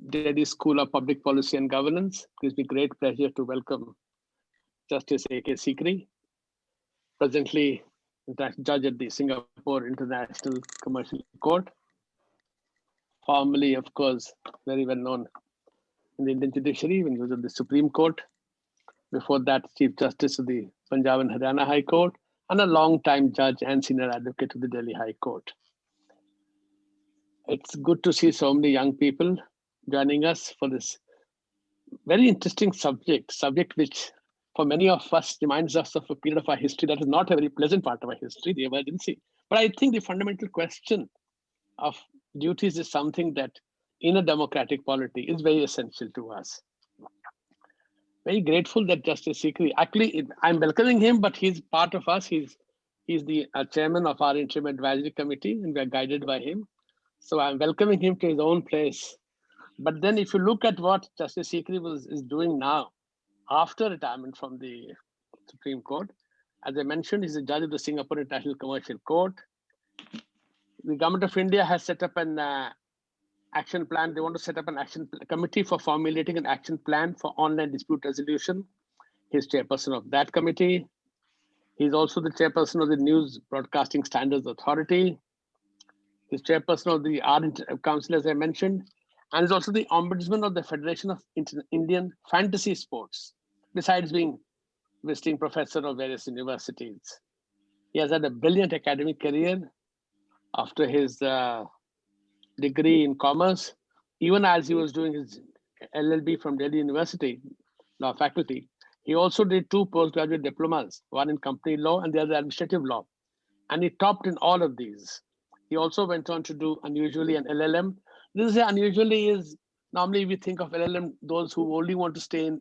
Delhi School of Public Policy and Governance. It gives me great pleasure to welcome Justice A.K. Sikri, presently judge at the Singapore International Commercial Court, formerly, of course, very well known in the Indian judiciary when he was at the Supreme Court. Before that, Chief Justice of the Punjab and Haryana High Court, and a long-time judge and senior advocate of the Delhi High Court. It's good to see so many young people joining us for this very interesting subject which for many of us reminds us of a period of our history that is not a very pleasant part of our history, the emergency. But I think the fundamental question of duties is something that in a democratic polity is very essential to us. Very grateful that Justice Sikri, actually I'm welcoming him, but he's part of us. He's the chairman of our interim advisory committee and we're guided by him. So I'm welcoming him to his own place. But then if you look at what Justice Sikri is doing now, after retirement from the Supreme Court, as I mentioned, he's a judge of the Singapore International Commercial Court. The government of India has set up an action plan. They want to set up an action committee for formulating an action plan for online dispute resolution. He's chairperson of that committee. He's also the chairperson of the News Broadcasting Standards Authority. He's chairperson of the Art Council, as I mentioned, and is also the ombudsman of the Federation of Indian Fantasy Sports, besides being visiting professor of various universities. He has had a brilliant academic career after his degree in commerce, even as he was doing his LLB from Delhi University, law faculty. He also did 2 postgraduate diplomas, one in company law and the other administrative law. And he topped in all of these. He also went on to do unusually an LLM. This unusually is, normally we think of LLM, those who only want to stay in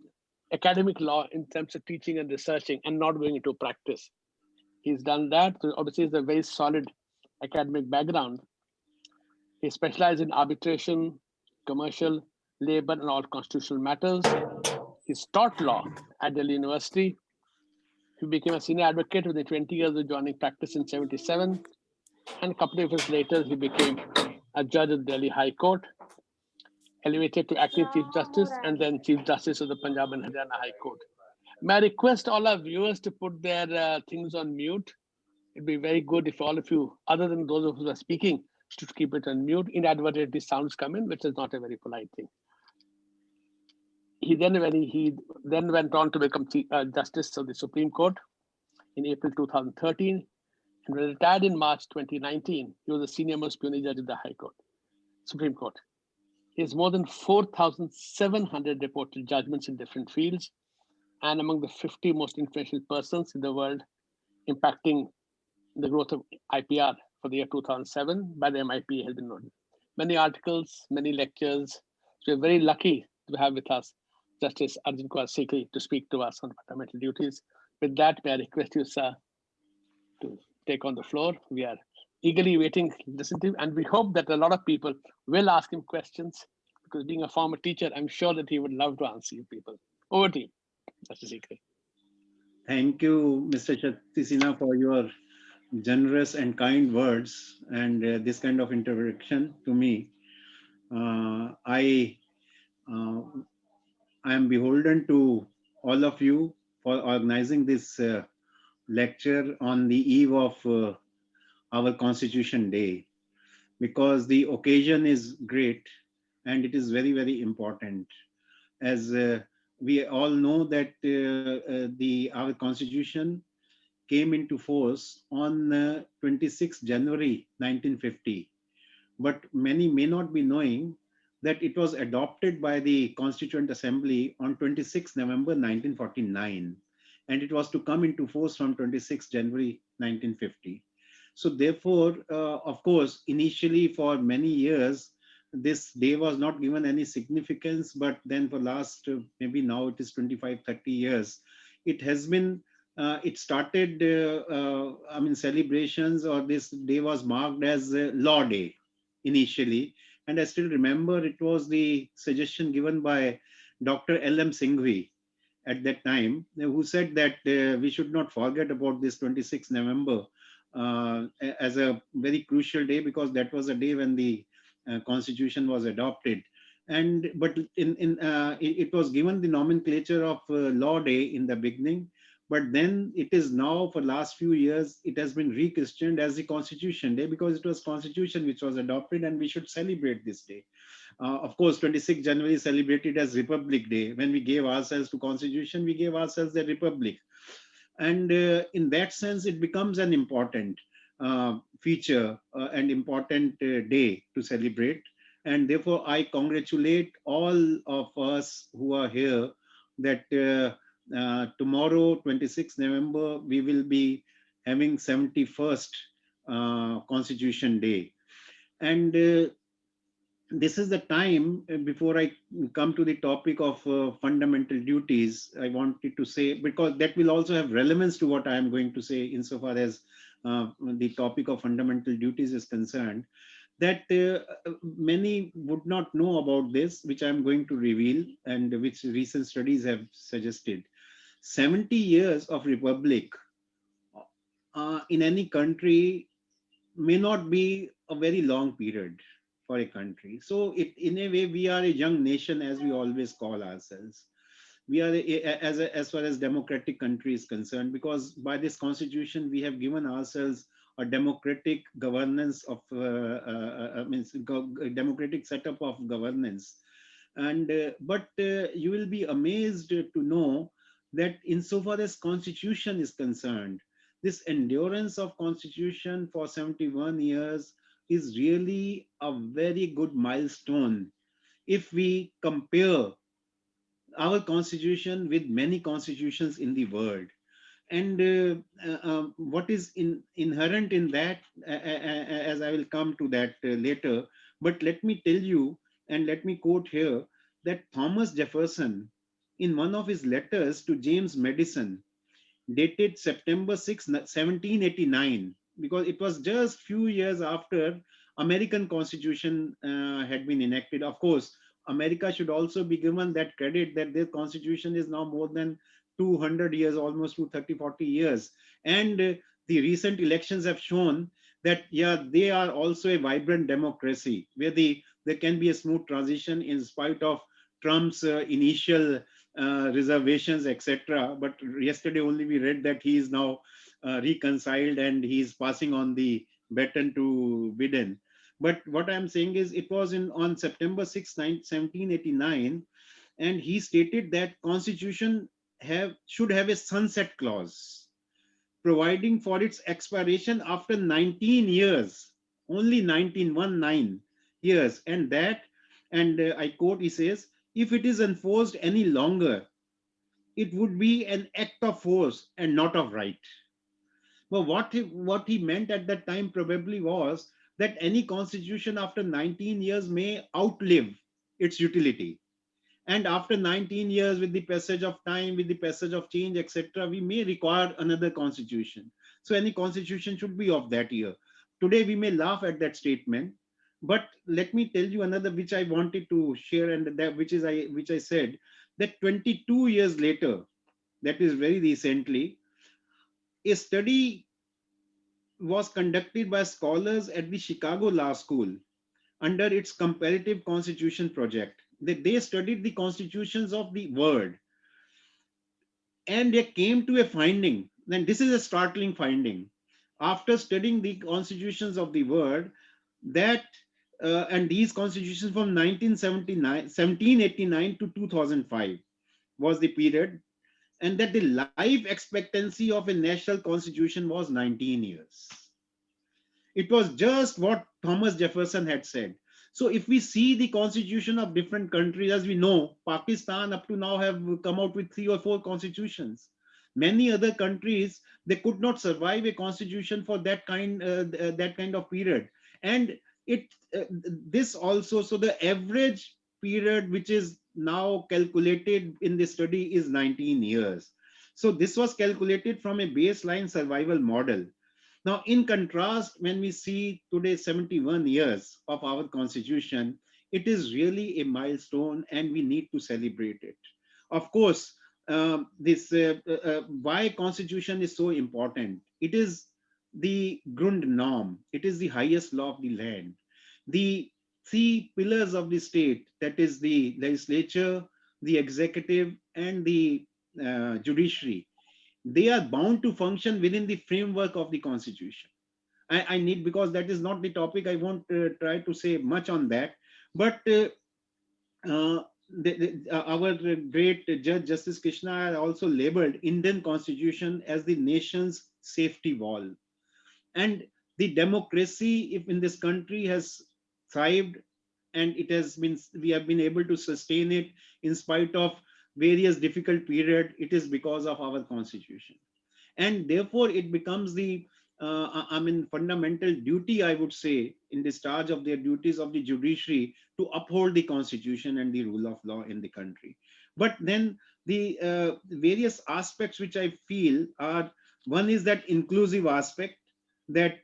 academic law in terms of teaching and researching and not going into practice. He's done that. So obviously, it's a very solid academic background. He specialized in arbitration, commercial, labor, and all constitutional matters. He's taught law at Delhi University. He became a senior advocate within 20 years of joining practice in 1977. And a couple of years later, he became a judge at Delhi High Court, elevated to acting Chief Justice, and then Chief Justice of the Punjab and Haryana High Court. May I request all our viewers to put their things on mute? It'd be very good if all of you, other than those of us who are speaking, should keep it on mute. Inadvertently sounds come in, which is not a very polite thing. He then went on to become Justice of the Supreme Court in April 2013, and when retired in March 2019, he was the senior most punitive judge of the High Court, Supreme Court. He has more than 4,700 reported judgments in different fields, and among the 50 most influential persons in the world, impacting the growth of IPR for the year 2007 by the MIP has been noted. Many articles, many lectures. So we're very lucky to have with us Justice Arjun Kumar Sikri to speak to us on fundamental duties. With that, may I request you, sir, to take on the floor. We are eagerly waiting, listening, and we hope that a lot of people will ask him questions, because being a former teacher, I'm sure that he would love to answer you people. Over to you, Justice Sikri. Thank you, Mr. Chatisina, for your generous and kind words and this kind of introduction to me. I am beholden to all of you for organizing this lecture on the eve of our Constitution Day, because the occasion is great and it is very, very important. As we all know that our Constitution came into force on 26 January 1950. But many may not be knowing that it was adopted by the Constituent Assembly on 26 November 1949. And it was to come into force from 26 January 1950. So therefore, of course, initially for many years, this day was not given any significance, but then for last, maybe now it is 25, 30 years, it has been it started, celebrations, or this day was marked as Law Day initially. And I still remember it was the suggestion given by Dr. L.M. Singhvi at that time, who said that we should not forget about this 26th November as a very crucial day, because that was a day when the Constitution was adopted. And but it was given the nomenclature of Law Day in the beginning, but then it is now, for last few years, it has been rechristened as the Constitution Day, because it was Constitution which was adopted, and we should celebrate this day. Of course, 26th January is celebrated as Republic Day. When we gave ourselves to Constitution, we gave ourselves the Republic. And in that sense, it becomes an important feature and important day to celebrate. And therefore, I congratulate all of us who are here that tomorrow, 26th November, we will be having 71st Constitution Day. And this is the time, before I come to the topic of fundamental duties, I wanted to say, because that will also have relevance to what I am going to say insofar as the topic of fundamental duties is concerned, that many would not know about this, which I'm going to reveal, and which recent studies have suggested. 70 years of republic in any country may not be a very long period for a country. So it, in a way, we are a young nation, as we always call ourselves. We are as far as democratic country is concerned, because by this constitution we have given ourselves a democratic governance of democratic setup of governance. And but you will be amazed to know that insofar as constitution is concerned, this endurance of constitution for 71 years is really a very good milestone if we compare our constitution with many constitutions in the world. And what is inherent in that, as I will come to that later, but let me tell you, and let me quote here, that Thomas Jefferson, in one of his letters to James Madison, dated September 6, 1789, because it was just few years after American Constitution had been enacted. Of course, America should also be given that credit that their constitution is now more than 200 years, almost 230, 40 years. And the recent elections have shown that, yeah, they are also a vibrant democracy where there can be a smooth transition in spite of Trump's initial reservations, etc. But yesterday only we read that he is now reconciled and he is passing on the baton to Biden. But what I'm saying is, it was on September 6, 1789, and he stated that Constitution should have a sunset clause, providing for its expiration after 19 years, only 19 years, and that, and I quote, he says, if it is enforced any longer, it would be an act of force and not of right. But what he meant at that time probably was that any constitution after 19 years may outlive its utility. And after 19 years, with the passage of time, with the passage of change, etc., we may require another constitution. So any constitution should be of that year. Today, we may laugh at that statement, but let me tell you another which I wanted to share, and that which I said that 22 years later, that is very recently, a study was conducted by scholars at the Chicago Law School under its comparative constitution project. They studied the constitutions of the world, and they came to a finding, and this is a startling finding, after studying the constitutions of the world, that and these constitutions from 1789 to 2005 was the period, and that the life expectancy of a national constitution was 19 years. It was just what Thomas Jefferson had said. So if we see the constitution of different countries, as we know, Pakistan up to now have come out with 3 or 4 constitutions. Many other countries, they could not survive a constitution for that kind of period. And it this also, so the average period which is now calculated in the study is 19 years. So this was calculated from a baseline survival model. Now, in contrast, when we see today 71 years of our constitution, it is really a milestone and we need to celebrate it. Of course, this why constitution is so important. It is the Grundnorm. It is the highest law of the land. The three pillars of the state, that is the legislature, the executive, and the judiciary, they are bound to function within the framework of the constitution. I need, because that is not the topic, I won't try to say much on that. But uh, our great Judge Justice Krishna also labeled Indian constitution as the nation's safety wall. And the democracy, if in this country, has thrived, and it has been, we have been able to sustain it in spite of various difficult period, it is because of our constitution. And therefore it becomes the fundamental duty, I would say, in discharge of their duties of the judiciary, to uphold the constitution and the rule of law in the country. But then the various aspects which I feel are, one is that inclusive aspect, that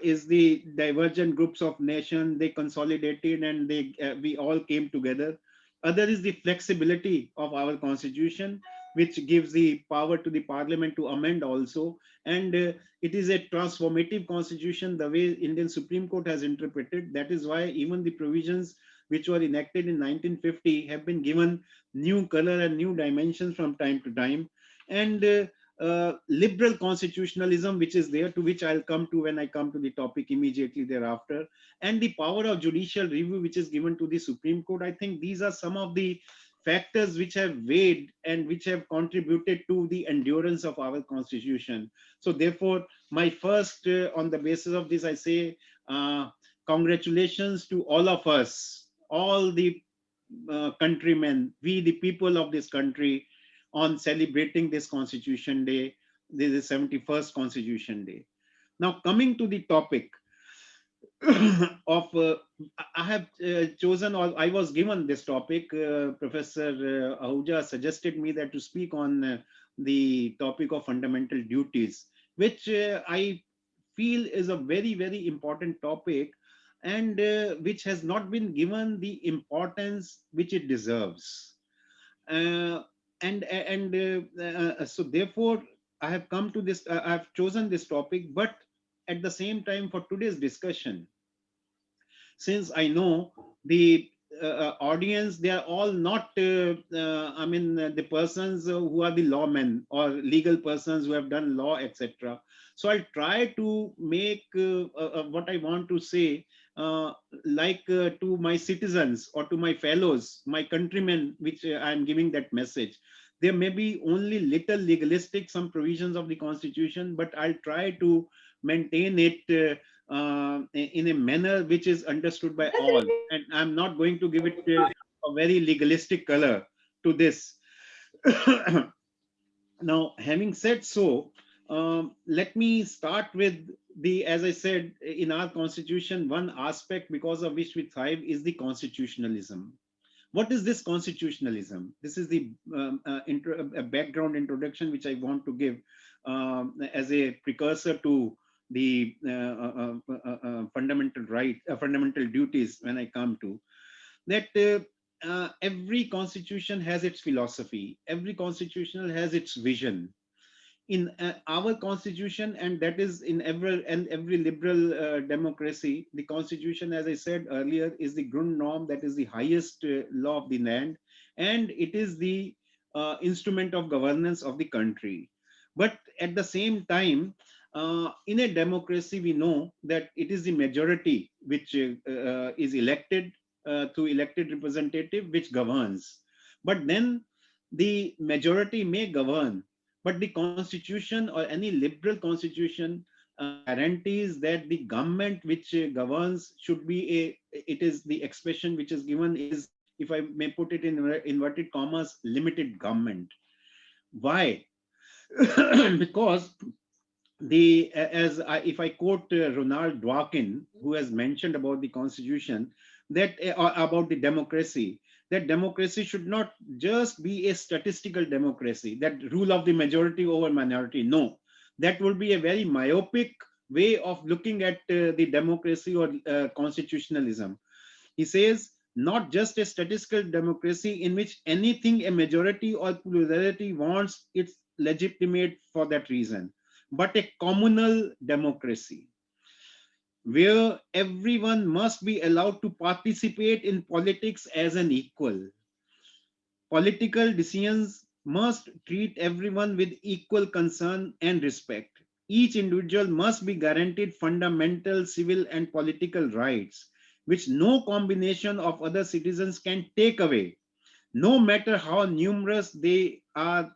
is the divergent groups of nation, they consolidated, and they we all came together. Other is the flexibility of our constitution, which gives the power to the parliament to amend also. And it is a transformative constitution, the way Indian Supreme Court has interpreted. That is why even the provisions which were enacted in 1950 have been given new color and new dimensions from time to time. And liberal constitutionalism, which is there, to which I'll come to when I come to the topic immediately thereafter, and the power of judicial review which is given to the Supreme Court. I think these are some of the factors which have weighed and which have contributed to the endurance of our constitution. So therefore, my first, on the basis of this, I say congratulations to all of us, all the countrymen, we the people of this country, on celebrating this Constitution Day. This is 71st Constitution Day. Now coming to the topic of, I have chosen, or I was given this topic. Professor Ahuja suggested me that to speak on the topic of fundamental duties, which I feel is a very, very important topic, and which has not been given the importance which it deserves. Uh, and so therefore, I have come to this. I have chosen this topic, but at the same time, for today's discussion, since I know the audience, they are all not, the persons who are the lawmen or legal persons who have done law, etc. So I'll try to make what I want to say, uh, to my citizens or to my fellows, my countrymen, which I'm giving that message. There may be only little legalistic, some provisions of the constitution, but I'll try to maintain it in a manner which is understood by all. And I'm not going to give it a very legalistic color to this. Now, having said so, let me start with the, as I said, in our constitution, one aspect because of which we thrive is the constitutionalism. What is this constitutionalism? This is the background introduction which I want to give as a precursor to the fundamental right, fundamental duties when I come to that. Every constitution has its philosophy. Every constitution has its vision. In our constitution, and that is in every liberal democracy, the constitution, as I said earlier, is the grund norm, that is the highest law of the land, and it is the instrument of governance of the country. But at the same time, in a democracy, we know that it is the majority which is elected through elected representative, which governs. But then the majority may govern, but the constitution or any liberal constitution guarantees that the government which governs should be it is the expression which is given is, if I may put it in inverted commas, limited government. Why? Because the as I, if I quote Ronald Dworkin, who has mentioned about the constitution, that about the democracy, that democracy should not just be a statistical democracy, that rule of the majority over minority. No, that would be a very myopic way of looking at the democracy or constitutionalism. He says, not just a statistical democracy in which anything a majority or plurality wants, it's legitimate for that reason, but a communal democracy where everyone must be allowed to participate in politics as an equal. Political decisions must treat everyone with equal concern and respect. Each individual must be guaranteed fundamental civil and political rights, which no combination of other citizens can take away, no matter how numerous they are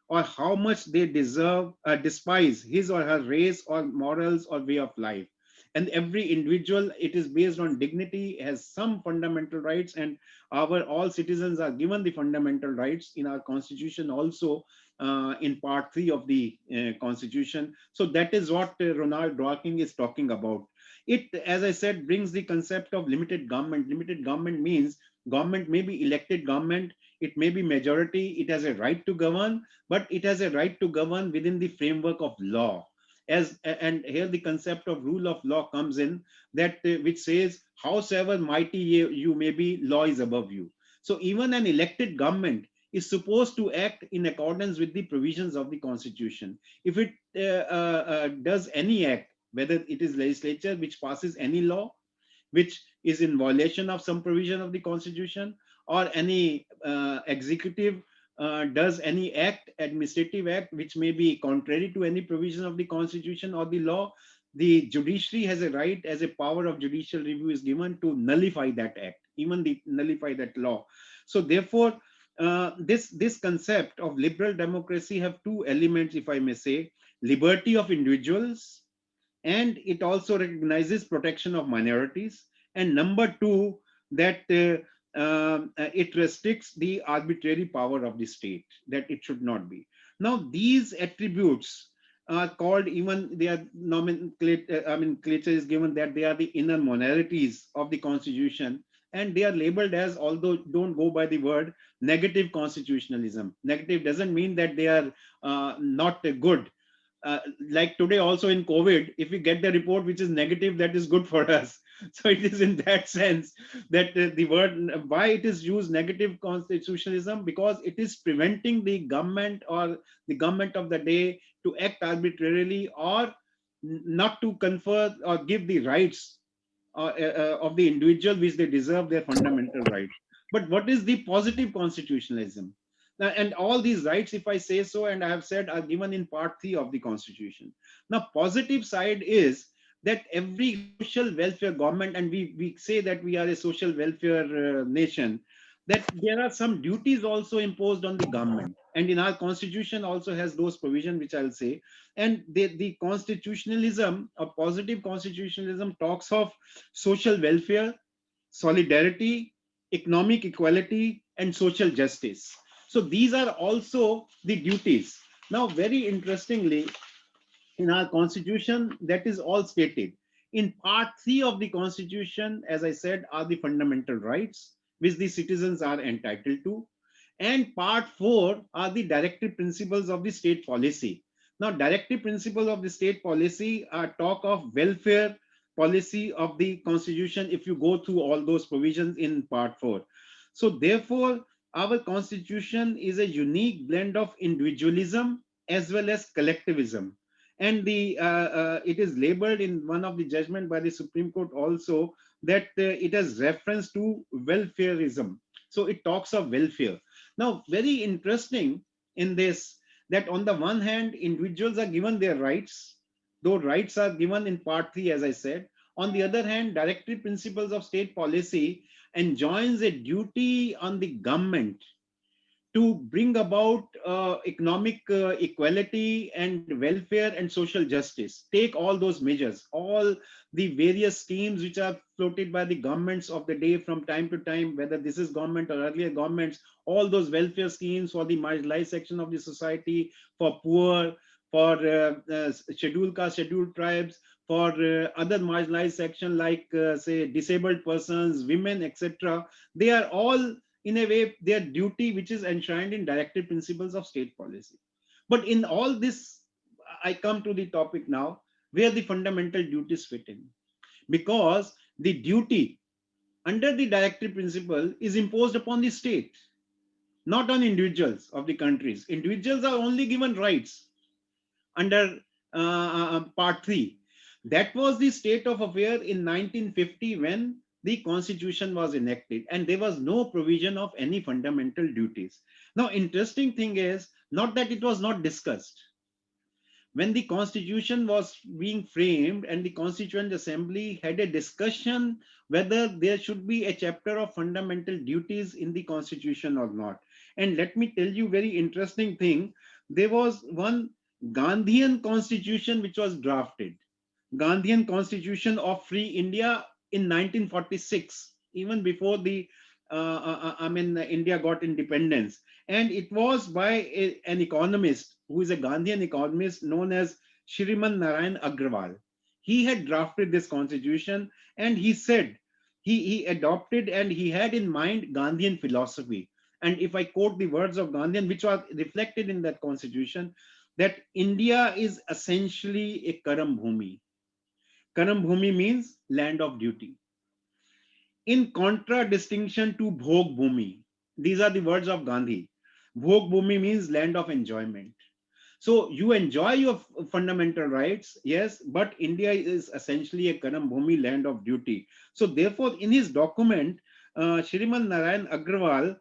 or how much they despise his or her race or morals or way of life. And every individual, it is based on dignity, has some fundamental rights, and our all citizens are given the fundamental rights in our constitution also, in part 3 of the constitution. So that is what Ronald Dworkin is talking about. It, as I said, brings the concept of limited government. Limited government means government may be elected government, it may be majority, it has a right to govern, but it has a right to govern within the framework of law. And here the concept of rule of law comes in, that which says, howsoever mighty you may be, law is above you. So even an elected government is supposed to act in accordance with the provisions of the constitution. If it does any act, whether it is legislature which passes any law which is in violation of some provision of the constitution, or any executive does any act, administrative act, which may be contrary to any provision of the constitution or the law, the judiciary has a right, as a power of judicial review is given, to nullify that act, even the nullify that law. So therefore, this concept of liberal democracy have two elements, if I may say: liberty of individuals, and it also recognizes protection of minorities. And number two, that it restricts the arbitrary power of the state, that it should not be. Now these attributes are called, even their nomenclature is given, that they are the inner monarities of the constitution, and they are labeled as, although don't go by the word, negative constitutionalism. Negative doesn't mean that they are not good. Like today also in COVID, if we get the report which is negative, that is good for us. So it is in that sense that the word, why it is used negative constitutionalism, because it is preventing the government or the government of the day to act arbitrarily, or not to confer or give the rights of the individual which they deserve, their fundamental rights. But what is the positive constitutionalism? Now, and all these rights, if I say so, and I have said, are given in part 3 of the constitution. Now positive side is that every social welfare government, and we say that we are a social welfare nation, that there are some duties also imposed on the government, and in our constitution also has those provisions which I'll say. And the constitutionalism, or positive constitutionalism, talks of social welfare, solidarity, economic equality, and social justice. So these are also the duties. Now, very interestingly, in our constitution, that is all stated. In part 3 of the constitution, as I said, are the fundamental rights which the citizens are entitled to. And part 4 are the directive principles of the state policy. Now, directive principles of the state policy are talk of welfare policy of the constitution, if you go through all those provisions in part 4. So therefore, our constitution is a unique blend of individualism as well as collectivism. And it is labeled in one of the judgment by the Supreme Court also, that it has reference to welfareism. So it talks of welfare. Now, very interesting in this, that on the one hand, individuals are given their rights, though rights are given in part 3, as I said. On the other hand, directive principles of state policy enjoins a duty on the government to bring about economic equality and welfare and social justice. Take all those measures, all the various schemes which are floated by the governments of the day from time to time, whether this is government or earlier governments, all those welfare schemes for the marginalized section of the society, for poor, for scheduled caste, scheduled tribes, for other marginalized section like say disabled persons, women, etc. They are all, in a way, their duty which is enshrined in directive principles of state policy. But in all this, I come to the topic now, where the fundamental duties fit in. Because the duty under the directive principle is imposed upon the state, not on individuals of the countries. Individuals are only given rights under part 3. That was the state of affair in 1950 when the constitution was enacted and there was no provision of any fundamental duties. Now, interesting thing is not that it was not discussed. When the constitution was being framed and the constituent assembly had a discussion whether there should be a chapter of fundamental duties in the constitution or not. And let me tell you very interesting thing, there was one Gandhian constitution which was drafted, Gandhian constitution of free India in 1946, even before the India got independence. And it was by an economist who is a Gandhian economist known as Shriman Narayan Agrawal. He had drafted this constitution and he said he adopted and he had in mind Gandhian philosophy. And if I quote the words of Gandhian, which was reflected in that constitution, that India is essentially a Karam Bhumi. Karam Bhumi means land of duty. In contradistinction to Bhog Bhumi, these are the words of Gandhi. Bhog Bhumi means land of enjoyment. So you enjoy your fundamental rights, yes, but India is essentially a Karam Bhumi, land of duty. So therefore, in his document, Shriman Narayan Agrawal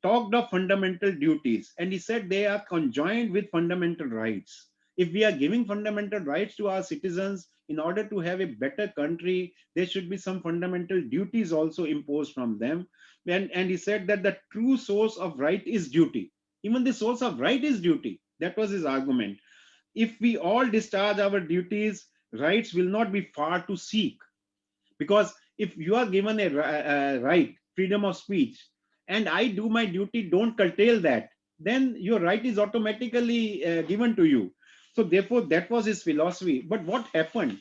talked of fundamental duties and he said they are conjoined with fundamental rights. If we are giving fundamental rights to our citizens in order to have a better country, there should be some fundamental duties also imposed from them. And he said that the true source of right is duty. Even the source of right is duty. That was his argument. If we all discharge our duties, rights will not be far to seek. Because if you are given a right, freedom of speech, and I do my duty, don't curtail that, then your right is automatically given to you. So therefore, that was his philosophy. But what happened,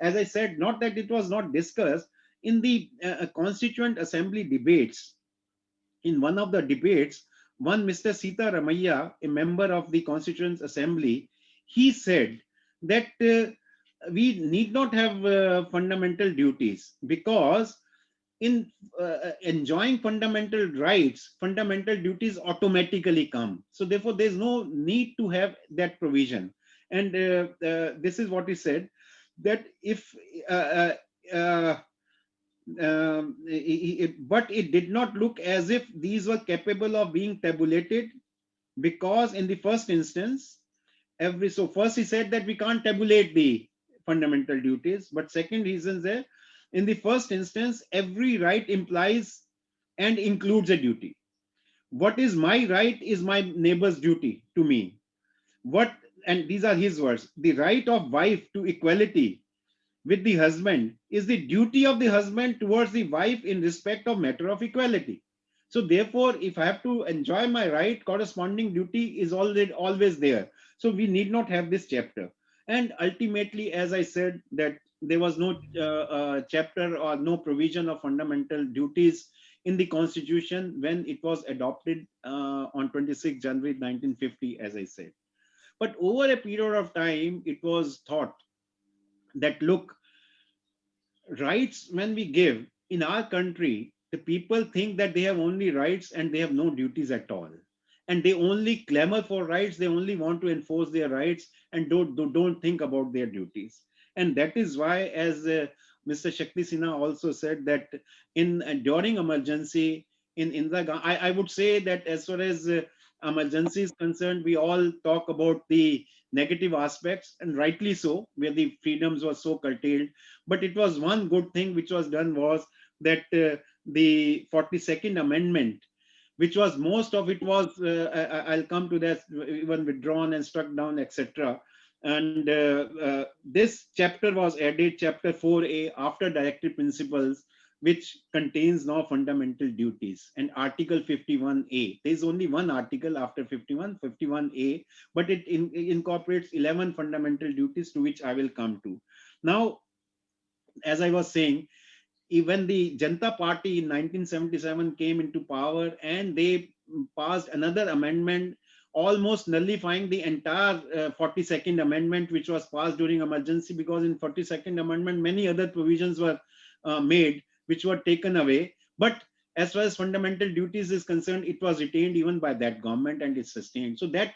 as I said, not that it was not discussed, in the Constituent Assembly debates, in one of the debates, one Mr. Sita Ramaiah, a member of the Constituent Assembly, he said that we need not have fundamental duties because in enjoying fundamental rights, fundamental duties automatically come. So therefore, there's no need to have that provision. And this is what he said, that if but it did not look as if these were capable of being tabulated, because in the first instance, so first he said that we can't tabulate the fundamental duties, but second reason is, in the first instance, every right implies and includes a duty. What is my right is my neighbor's duty to me. What, and these are his words, the right of wife to equality with the husband is the duty of the husband towards the wife in respect of matter of equality. So therefore, if I have to enjoy my right, corresponding duty is always there. So we need not have this chapter. And ultimately, as I said, that there was no chapter or no provision of fundamental duties in the constitution when it was adopted on 26 January 1950, as I said. But over a period of time, it was thought that, look, rights when we give in our country, the people think that they have only rights and they have no duties at all. And they only clamor for rights, they only want to enforce their rights and don't think about their duties. And that is why, as Mr. Shakti Sinha also said, that in during emergency, in the I would say that as far as emergency is concerned, we all talk about the negative aspects, and rightly so, where the freedoms were so curtailed. But it was one good thing which was done was that the 42nd Amendment, which was most of it was, I'll come to that, even withdrawn and struck down, etc. And this chapter was added, chapter 4A, after directive principles, which contains now fundamental duties, and article 51A. There's only one article after 51A, but it incorporates 11 fundamental duties, to which I will come to. Now, as I was saying, even the Janata Party in 1977 came into power and they passed another amendment almost nullifying the entire 42nd Amendment, which was passed during emergency, because in 42nd Amendment, many other provisions were made, which were taken away. But as far as fundamental duties is concerned, it was retained even by that government and it's sustained. So that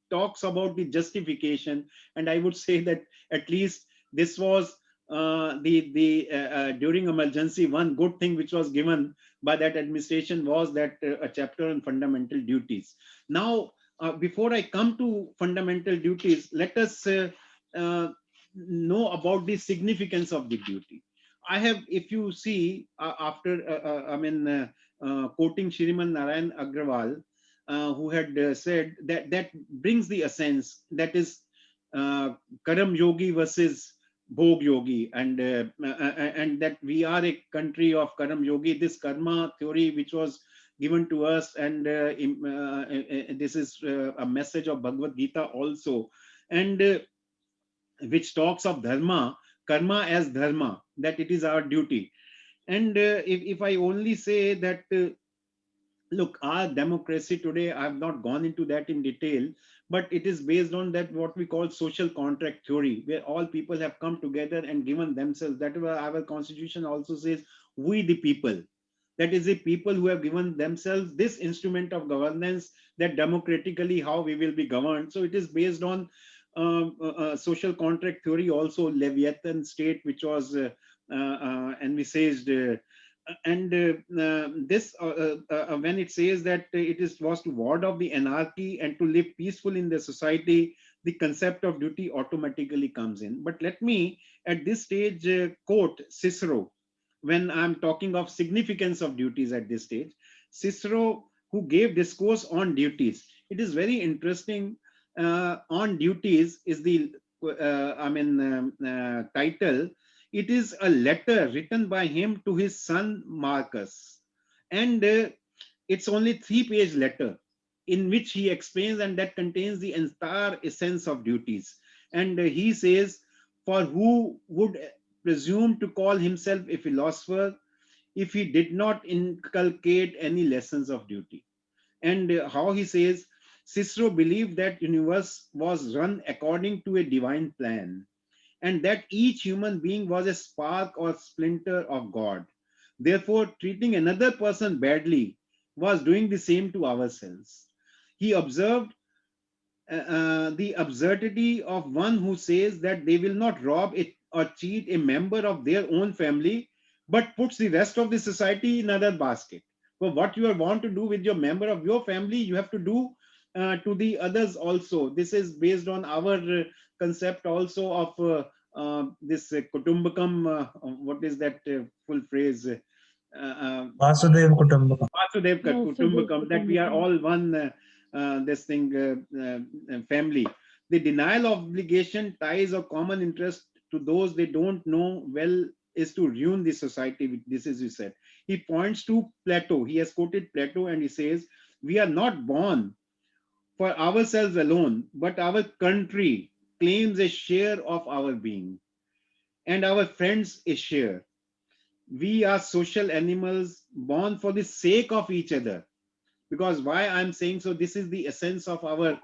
talks about the justification. And I would say that at least this was during emergency, one good thing which was given by that administration was that a chapter on fundamental duties. Now, before I come to fundamental duties, let us uh, know about the significance of the duty. I have, if you see, quoting Shriman Narayan Agrawal, who had said that that brings the essence, that is Karam Yogi versus Bhog Yogi, and that we are a country of Karam Yogi. This karma theory, which was given to us, and this is a message of Bhagavad Gita also, and which talks of dharma, karma as dharma, that it is our duty. And if I only say that, look, our democracy today, I have not gone into that in detail, but it is based on that what we call social contract theory, where all people have come together and given themselves. That is why our constitution also says, we the people. That is the people who have given themselves this instrument of governance, that democratically how we will be governed. So it is based on social contract theory, also Leviathan state, which was envisaged. And this when it says that it is was to ward off the anarchy and to live peaceful in the society, the concept of duty automatically comes in. But let me at this stage quote Cicero when I'm talking of significance of duties at this stage. Cicero, who gave discourse on duties, it is very interesting. On duties is the title. It is a letter written by him to his son Marcus, and it's only 3-page letter in which he explains, and that contains the entire essence of duties. And he says, for who would presume to call himself a philosopher if he did not inculcate any lessons of duty? And how he says, Cicero believed that universe was run according to a divine plan, and that each human being was a spark or splinter of God. Therefore, treating another person badly was doing the same to ourselves. He observed the absurdity of one who says that they will not rob it or cheat a member of their own family, but puts the rest of the society in another basket. So what you want to do with your member of your family, you have to do to the others also. This is based on our concept also of this kutumbakam. What is that full phrase? Vasudev Kutumbakam. Vasudev Kutumbakam, that we are all one family. The denial of obligation, ties, or common interest to those they don't know well is to ruin the society. This is, he said. He points to Plato. He has quoted Plato, and he says, we are not born for ourselves alone, but our country claims a share of our being, and our friends a share. We are social animals born for the sake of each other. Because why I'm saying so, this is the essence of our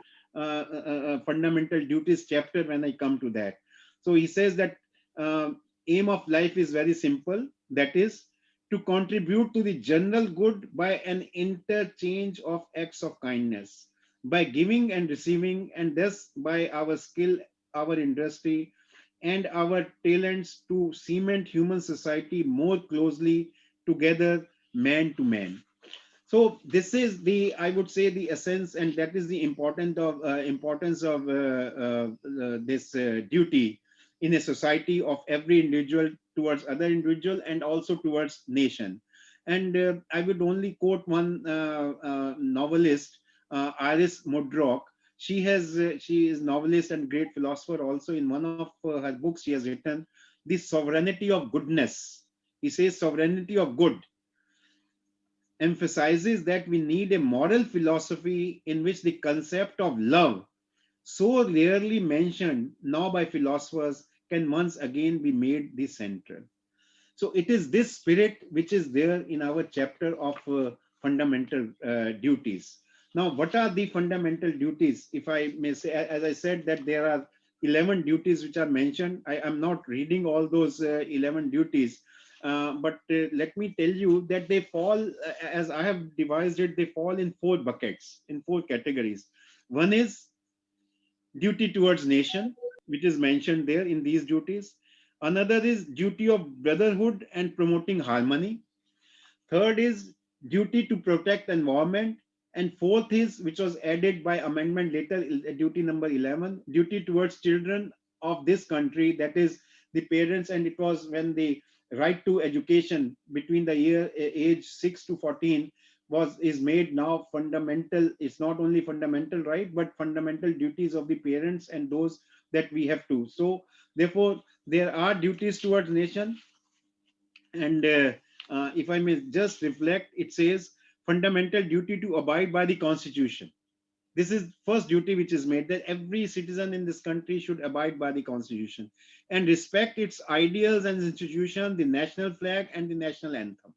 fundamental duties chapter when I come to that. So he says that aim of life is very simple, that is to contribute to the general good by an interchange of acts of kindness, by giving and receiving, and thus by our skill, our industry, and our talents to cement human society more closely together, man to man. So this is the, I would say, the essence, and that is the importance of this duty in a society of every individual towards other individual and also towards nation. And I would only quote one novelist, Iris Murdoch. She is novelist and great philosopher also. In one of her books, she has written the sovereignty of goodness. He says sovereignty of good emphasizes that we need a moral philosophy in which the concept of love, so rarely mentioned now by philosophers, can once again be made the central. So it is this spirit which is there in our chapter of fundamental duties. Now, what are the fundamental duties? If I may say, as I said, that there are 11 duties which are mentioned. I am not reading all those 11 duties, but let me tell you that they fall, as I have devised it, they fall in 4 buckets, in 4 categories. One is duty towards nation, which is mentioned there in these duties. Another is duty of brotherhood and promoting harmony. Third is duty to protect environment. And fourth is, which was added by amendment later, duty number 11, duty towards children of this country, that is the parents. And it was when the right to education between the age 6 to 14 is made now fundamental. It's not only fundamental right, but fundamental duties of the parents and those that we have to. So therefore, there are duties towards nation. And if I may just reflect, it says fundamental duty to abide by the constitution. This is first duty which is made, that every citizen in this country should abide by the constitution and respect its ideals and institutions, the national flag and the national anthem.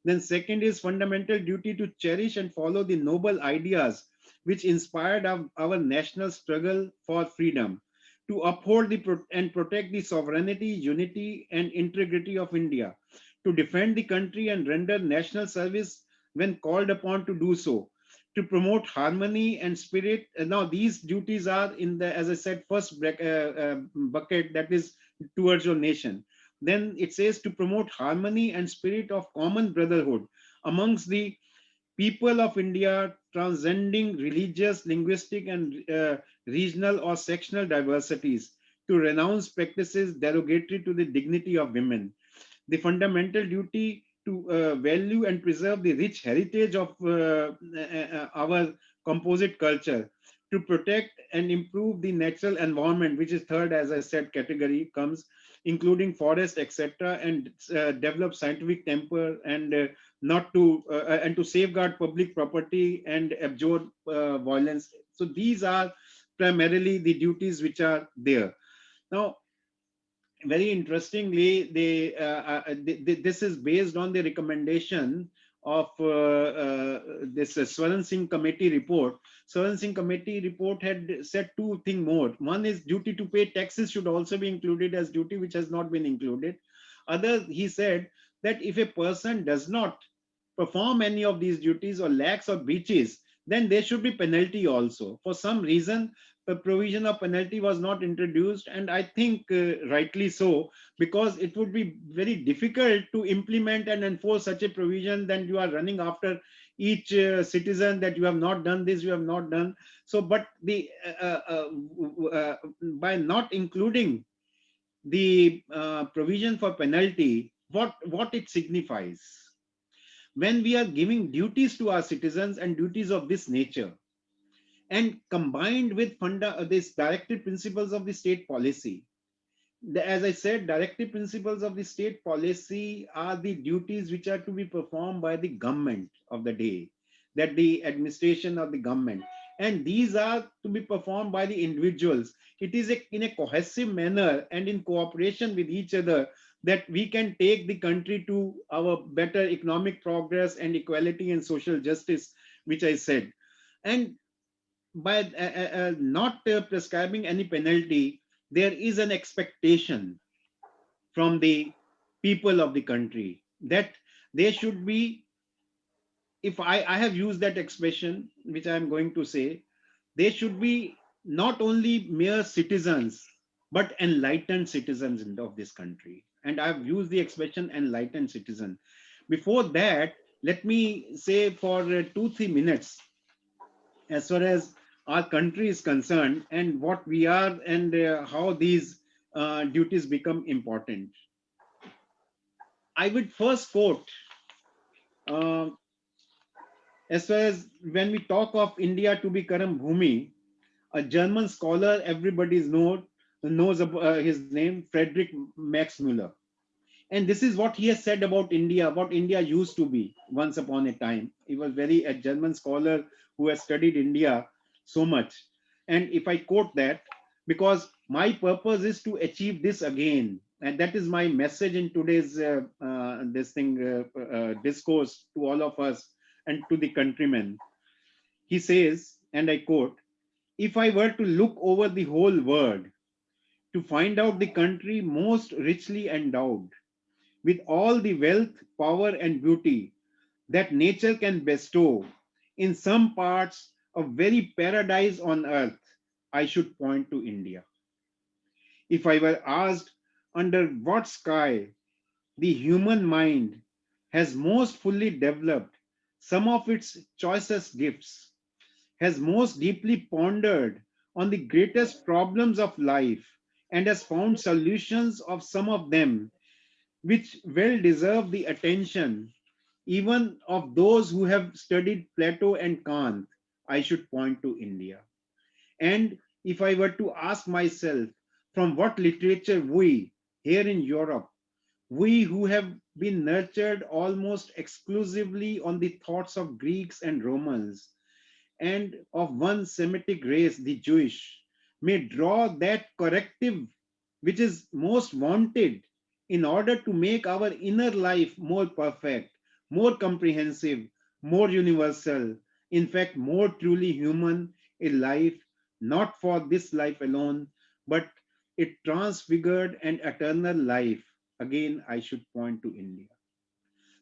Then second is fundamental duty to cherish and follow the noble ideas which inspired our national struggle for freedom, to uphold and protect the sovereignty, unity, and integrity of India, to defend the country and render national service when called upon to do so, to promote harmony and spirit. Now, these duties are in the, as I said, first bucket, that is towards your nation. Then it says to promote harmony and spirit of common brotherhood amongst the people of India, transcending religious, linguistic, and regional or sectional diversities, to renounce practices derogatory to the dignity of women. The fundamental duty to value and preserve the rich heritage of our composite culture, to protect and improve the natural environment, which is third, as I said, category comes, including forest, etc., and develop scientific temper, and not to and to safeguard public property and abjure violence. So these are primarily the duties which are there. Now, very interestingly, this is based on the recommendation of this Swaran Singh committee report. Swaran Singh committee report had said two things more. One is duty to pay taxes should also be included as duty, which has not been included. Other, he said that if a person does not perform any of these duties or lacks or breaches, then there should be penalty also. For some reason, the provision of penalty was not introduced, and I think rightly so, because it would be very difficult to implement and enforce such a provision. Then you are running after each citizen that you have not done this, you have not done so. But the by not including the provision for penalty, what it signifies, when we are giving duties to our citizens and duties of this nature, and combined with these directive principles of the state policy. As I said, directive principles of the state policy are the duties which are to be performed by the government of the day, that the administration of the government, and these are to be performed by the individuals. It is in a cohesive manner and in cooperation with each other that we can take the country to our better economic progress and equality and social justice, which I said. And by not prescribing any penalty, there is an expectation from the people of the country that they should be, if I have used that expression, which I am going to say, they should be not only mere citizens, but enlightened citizens of this country. And I've used the expression enlightened citizen. Before that, let me say for 2-3 minutes, as far as our country is concerned and what we are, and how these duties become important. I would first quote, uh, as far as when we talk of India to be Karam Bhumi, a German scholar, everybody knows his name, Friedrich Max Müller. And this is what he has said about India, what India used to be once upon a time. He was a German scholar who has studied India so much. And if I quote that, because my purpose is to achieve this again, and that is my message in today's discourse to all of us and to the countrymen. He says, and I quote, "If I were to look over the whole world to find out the country most richly endowed with all the wealth, power, and beauty that nature can bestow, in some parts a very paradise on earth, I should point to India. If I were asked under what sky the human mind has most fully developed some of its choicest gifts, has most deeply pondered on the greatest problems of life, and has found solutions of some of them which well deserve the attention even of those who have studied Plato and Kant, I should point to India. And if I were to ask myself, from what literature we here in Europe, we who have been nurtured almost exclusively on the thoughts of Greeks and Romans, and of one Semitic race, the Jewish, may draw that corrective which is most wanted in order to make our inner life more perfect, more comprehensive, more universal, in fact, more truly human, a life not for this life alone, but a transfigured and eternal life. Again, I should point to India.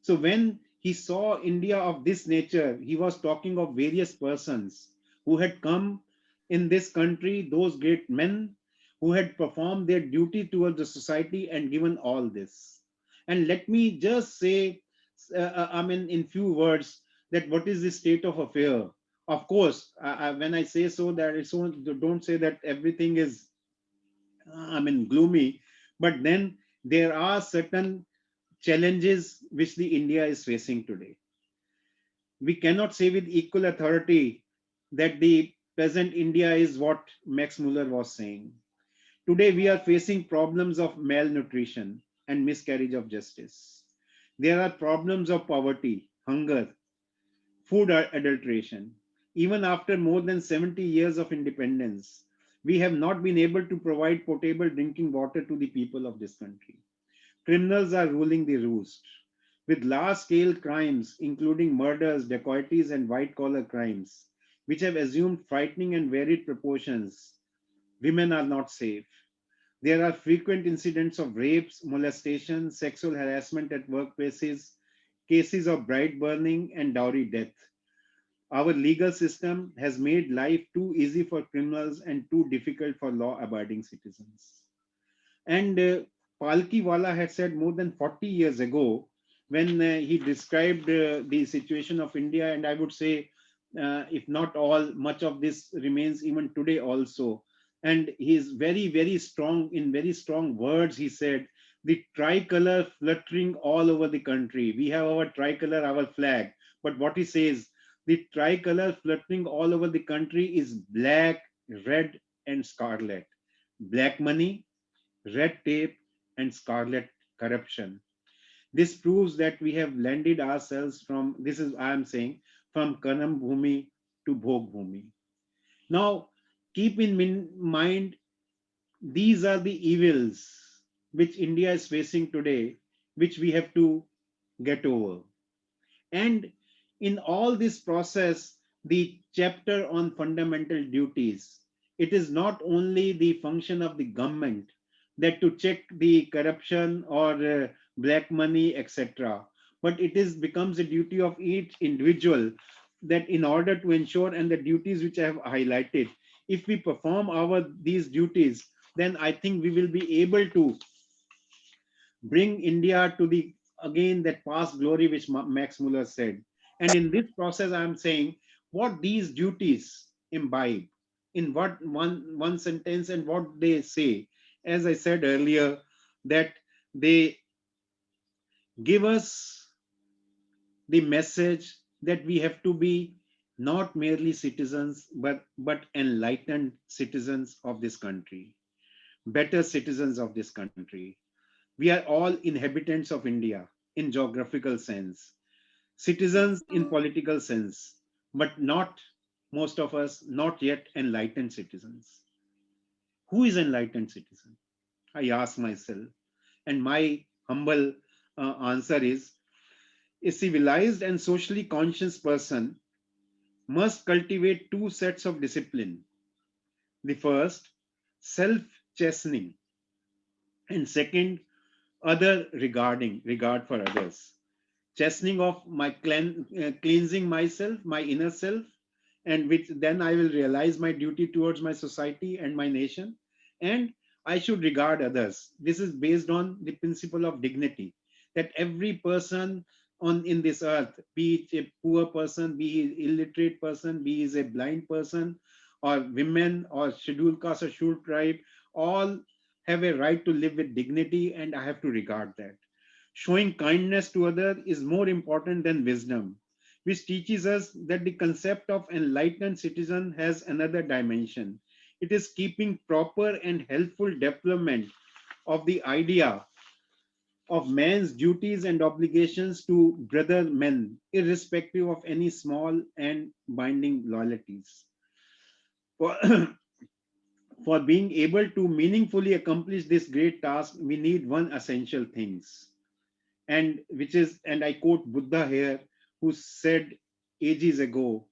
So when he saw India of this nature, he was talking of various persons who had come in this country, those great men who had performed their duty towards the society and given all this. And let me just say, in few words, that what is the state of affair? Of course, when I say so, that it's so, don't say that everything is, gloomy, but then there are certain challenges which the India is facing today. We cannot say with equal authority that the present India is what Max Muller was saying. Today we are facing problems of malnutrition and miscarriage of justice. There are problems of poverty, hunger, food adulteration. Even after more than 70 years of independence, we have not been able to provide potable drinking water to the people of this country. Criminals are ruling the roost. With large scale crimes, including murders, dacoities, and white collar crimes, which have assumed frightening and varied proportions, women are not safe. There are frequent incidents of rapes, molestation, sexual harassment at workplaces, cases of bride burning, and dowry death. Our legal system has made life too easy for criminals and too difficult for law abiding citizens. And Palkiwala had said more than 40 years ago when he described the situation of India, and I would say, if not all, much of this remains even today also. And he is very, very strong, in very strong words, he said, the tricolor fluttering all over the country. We have our tricolor, our flag. But what he says, the tricolor fluttering all over the country is black, red, and scarlet. Black money, red tape, and scarlet corruption. This proves that we have landed ourselves from, this is, I am saying, from Kanam Bhumi to Bhog Bhumi. Now, keep in mind, these are the evils which India is facing today, which we have to get over. And in all this process, the chapter on fundamental duties, it is not only the function of the government that to check the corruption or black money, etc., but it is becomes a duty of each individual that in order to ensure, and the duties which I have highlighted, if we perform these duties, then I think we will be able to bring India to the, again, that past glory which Max Muller said. And in this process, I'm saying what these duties imbibe, in what one sentence, and what they say. As I said earlier, that they give us the message that we have to be not merely citizens, but enlightened citizens of this country, better citizens of this country. We are all inhabitants of India in geographical sense, citizens in political sense, but not, most of us, not yet enlightened citizens. Who is enlightened citizen? I ask myself. And my humble answer is, a civilized and socially conscious person must cultivate two sets of discipline. The first, self-chastening, and second, regard for others. Chastening of my cleansing myself, my inner self, and which then I will realize my duty towards my society and my nation. And I should regard others. This is based on the principle of dignity, that every person on in this earth, be it a poor person, be he illiterate person, be he a blind person, or women, or scheduled caste or scheduled tribe, all have a right to live with dignity, and I have to regard that. Showing kindness to others is more important than wisdom, which teaches us that the concept of enlightened citizen has another dimension. It is keeping proper and helpful development of the idea of man's duties and obligations to brother men, irrespective of any small and binding loyalties. For, for being able to meaningfully accomplish this great task, we need one essential things, and which is, and I quote Buddha here, who said ages ago,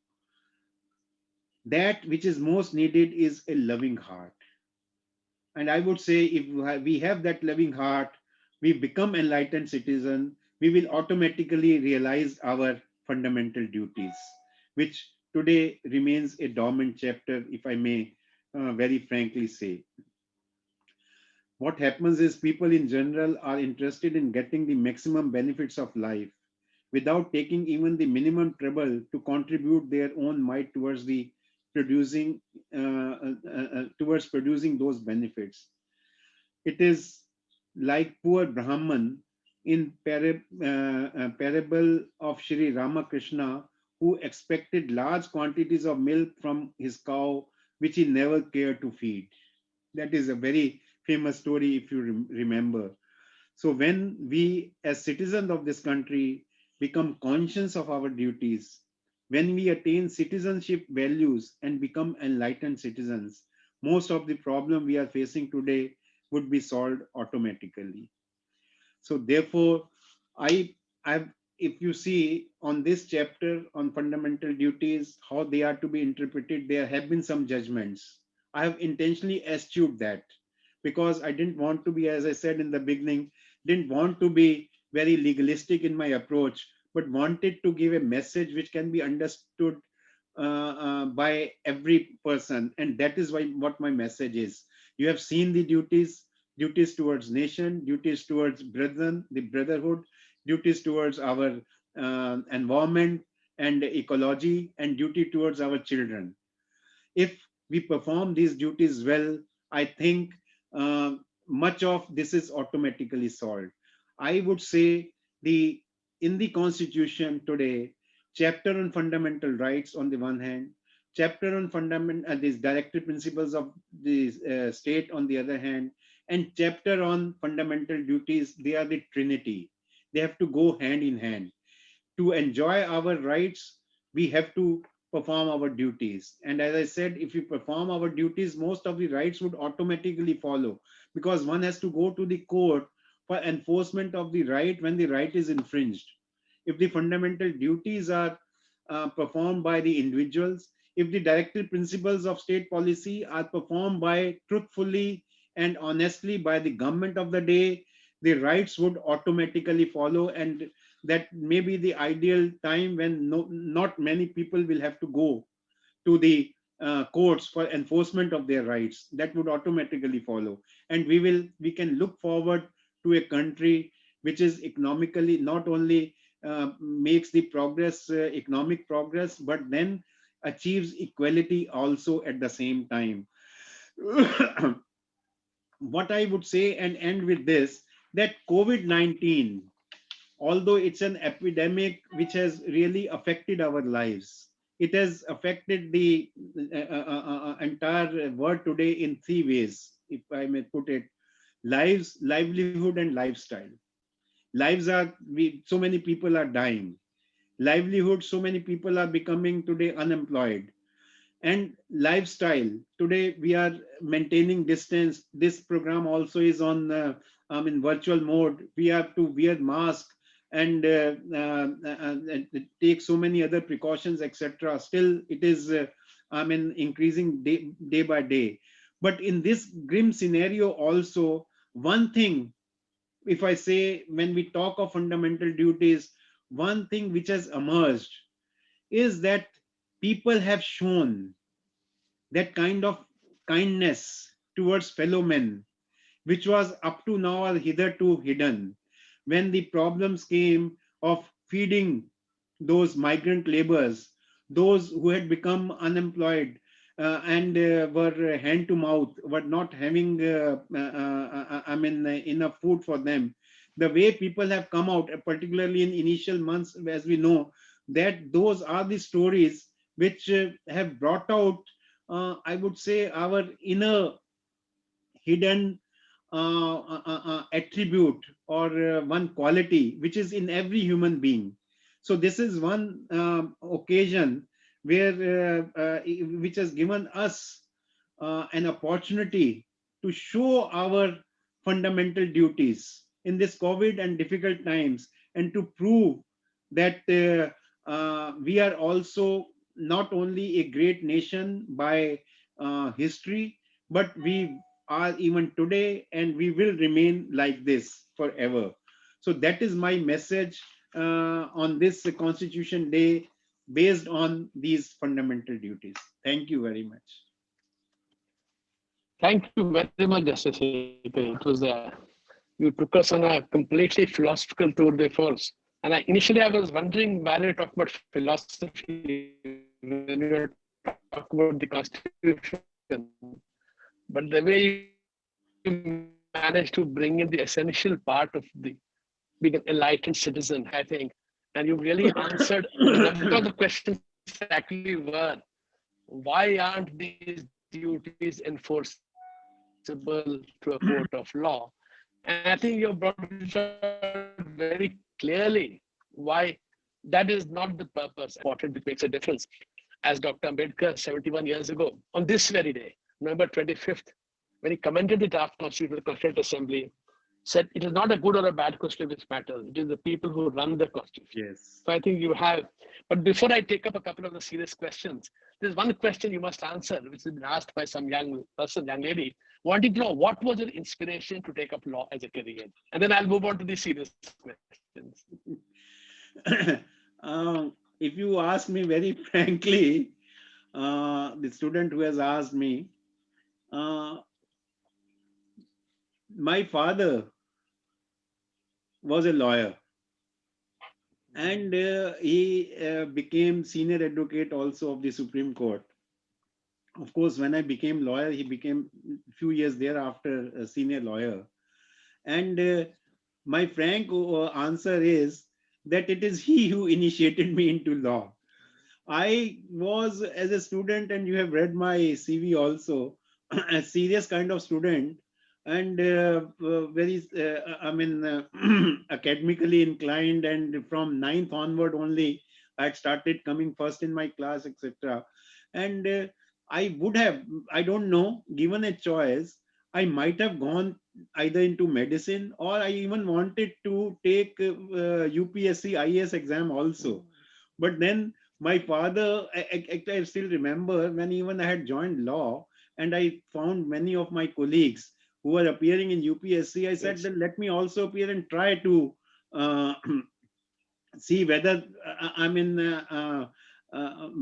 that which is most needed is a loving heart. And I would say, if we have that loving heart, we become enlightened citizen, we will automatically realize our fundamental duties, which today remains a dormant chapter, if I may very frankly say. What happens is, people in general are interested in getting the maximum benefits of life without taking even the minimum trouble to contribute their own might towards the producing towards producing those benefits. It is like poor Brahman in parable of Shri Ramakrishna, who expected large quantities of milk from his cow, which he never cared to feed. That is a very famous story, if you remember. So when we, as citizens of this country, become conscious of our duties, when we attain citizenship values and become enlightened citizens, most of the problem we are facing today would be solved automatically. So therefore, I, I've, if you see on this chapter on fundamental duties, how they are to be interpreted, there have been some judgments. I have intentionally eschewed that because I didn't want to be, as I said in the beginning, didn't want to be very legalistic in my approach, but wanted to give a message which can be understood by every person. And that is why what my message is. You have seen the duties, duties towards nation, duties towards brethren, the brotherhood, duties towards our environment and ecology, and duty towards our children. If we perform these duties well, I think uh, much of this is automatically solved. I would say the in the constitution today, chapter on fundamental rights on the one hand, chapter on fundamental these directive principles of the state on the other hand, and chapter on fundamental duties, they are the trinity. They have to go hand in hand. To enjoy our rights, we have to perform our duties. And as I said, if we perform our duties, most of the rights would automatically follow, because one has to go to the court for enforcement of the right when the right is infringed. If the fundamental duties are performed by the individuals, if the directive principles of state policy are performed by truthfully and honestly by the government of the day, the rights would automatically follow. And that may be the ideal time when not many people will have to go to the courts for enforcement of their rights. That would automatically follow, and we can look forward to a country which is economically not only makes the progress, economic progress, but then achieves equality also at the same time. What I would say and end with this, that COVID-19, although it's an epidemic which has really affected our lives, it has affected the entire world today in three ways, if I may put it: lives, livelihood, and lifestyle. Lives are, so many people are dying. Livelihood, so many people are becoming today unemployed. And lifestyle, today we are maintaining distance. This program also is on in virtual mode. We have to wear mask and take so many other precautions, etc. Still it is increasing day by day. But in this grim scenario also, one thing, if I say, when we talk of fundamental duties, one thing which has emerged is that people have shown that kind of kindness towards fellow men, which was up to now or hitherto hidden. When the problems came of feeding those migrant laborers, those who had become unemployed and were hand to mouth, were not having, enough food for them. The way people have come out, particularly in initial months, as we know, that those are the stories which have brought out, I would say, our inner hidden attribute or one quality which is in every human being. So this is one occasion where which has given us an opportunity to show our fundamental duties in this COVID and difficult times, and to prove that we are also not only a great nation by history, but we are even today, and we will remain like this forever. So that is my message on this Constitution Day, based on these fundamental duties. Thank you very much. Thank you very much, Justice Sikri. You took us on a completely philosophical tour de force. And initially I was wondering why you talk about philosophy when you talk about the Constitution. But the way you managed to bring in the essential part of the being an enlightened citizen, I think, and you really answered a number of the questions actually were, why aren't these duties enforceable to a court of law? And I think you have brought it out very clearly why that is not the purpose and important, which makes a difference. As Dr. Ambedkar 71 years ago, on this very day, November 25th, when he commended the draft constitution to the Constituent Assembly, said it is not a good or a bad constitution which matters, it is the people who run the constitution. So I think you Yes. have, but before I take up a couple of the serious questions, there's one question you must answer, which has been asked by some young lady, wanting to know what was your inspiration to take up law as a career? And then I'll move on to the serious questions. If you ask me very frankly, the student who has asked me, uh, my father was a lawyer, and he became senior advocate also of the Supreme Court. Of course, when I became lawyer, he became a few years thereafter a senior lawyer. And my frank answer is that it is he who initiated me into law. I was, as a student, and you have read my CV also, a serious kind of student, and very, academically inclined. And from ninth onward only, I had started coming first in my class, etc. And I would have, I don't know, given a choice, I might have gone either into medicine, or I even wanted to take UPSC IAS exam also. But then my father, I still remember when even I had joined law, and I found many of my colleagues who were appearing in UPSC. I said, Yes. then let me also appear and try to uh, see whether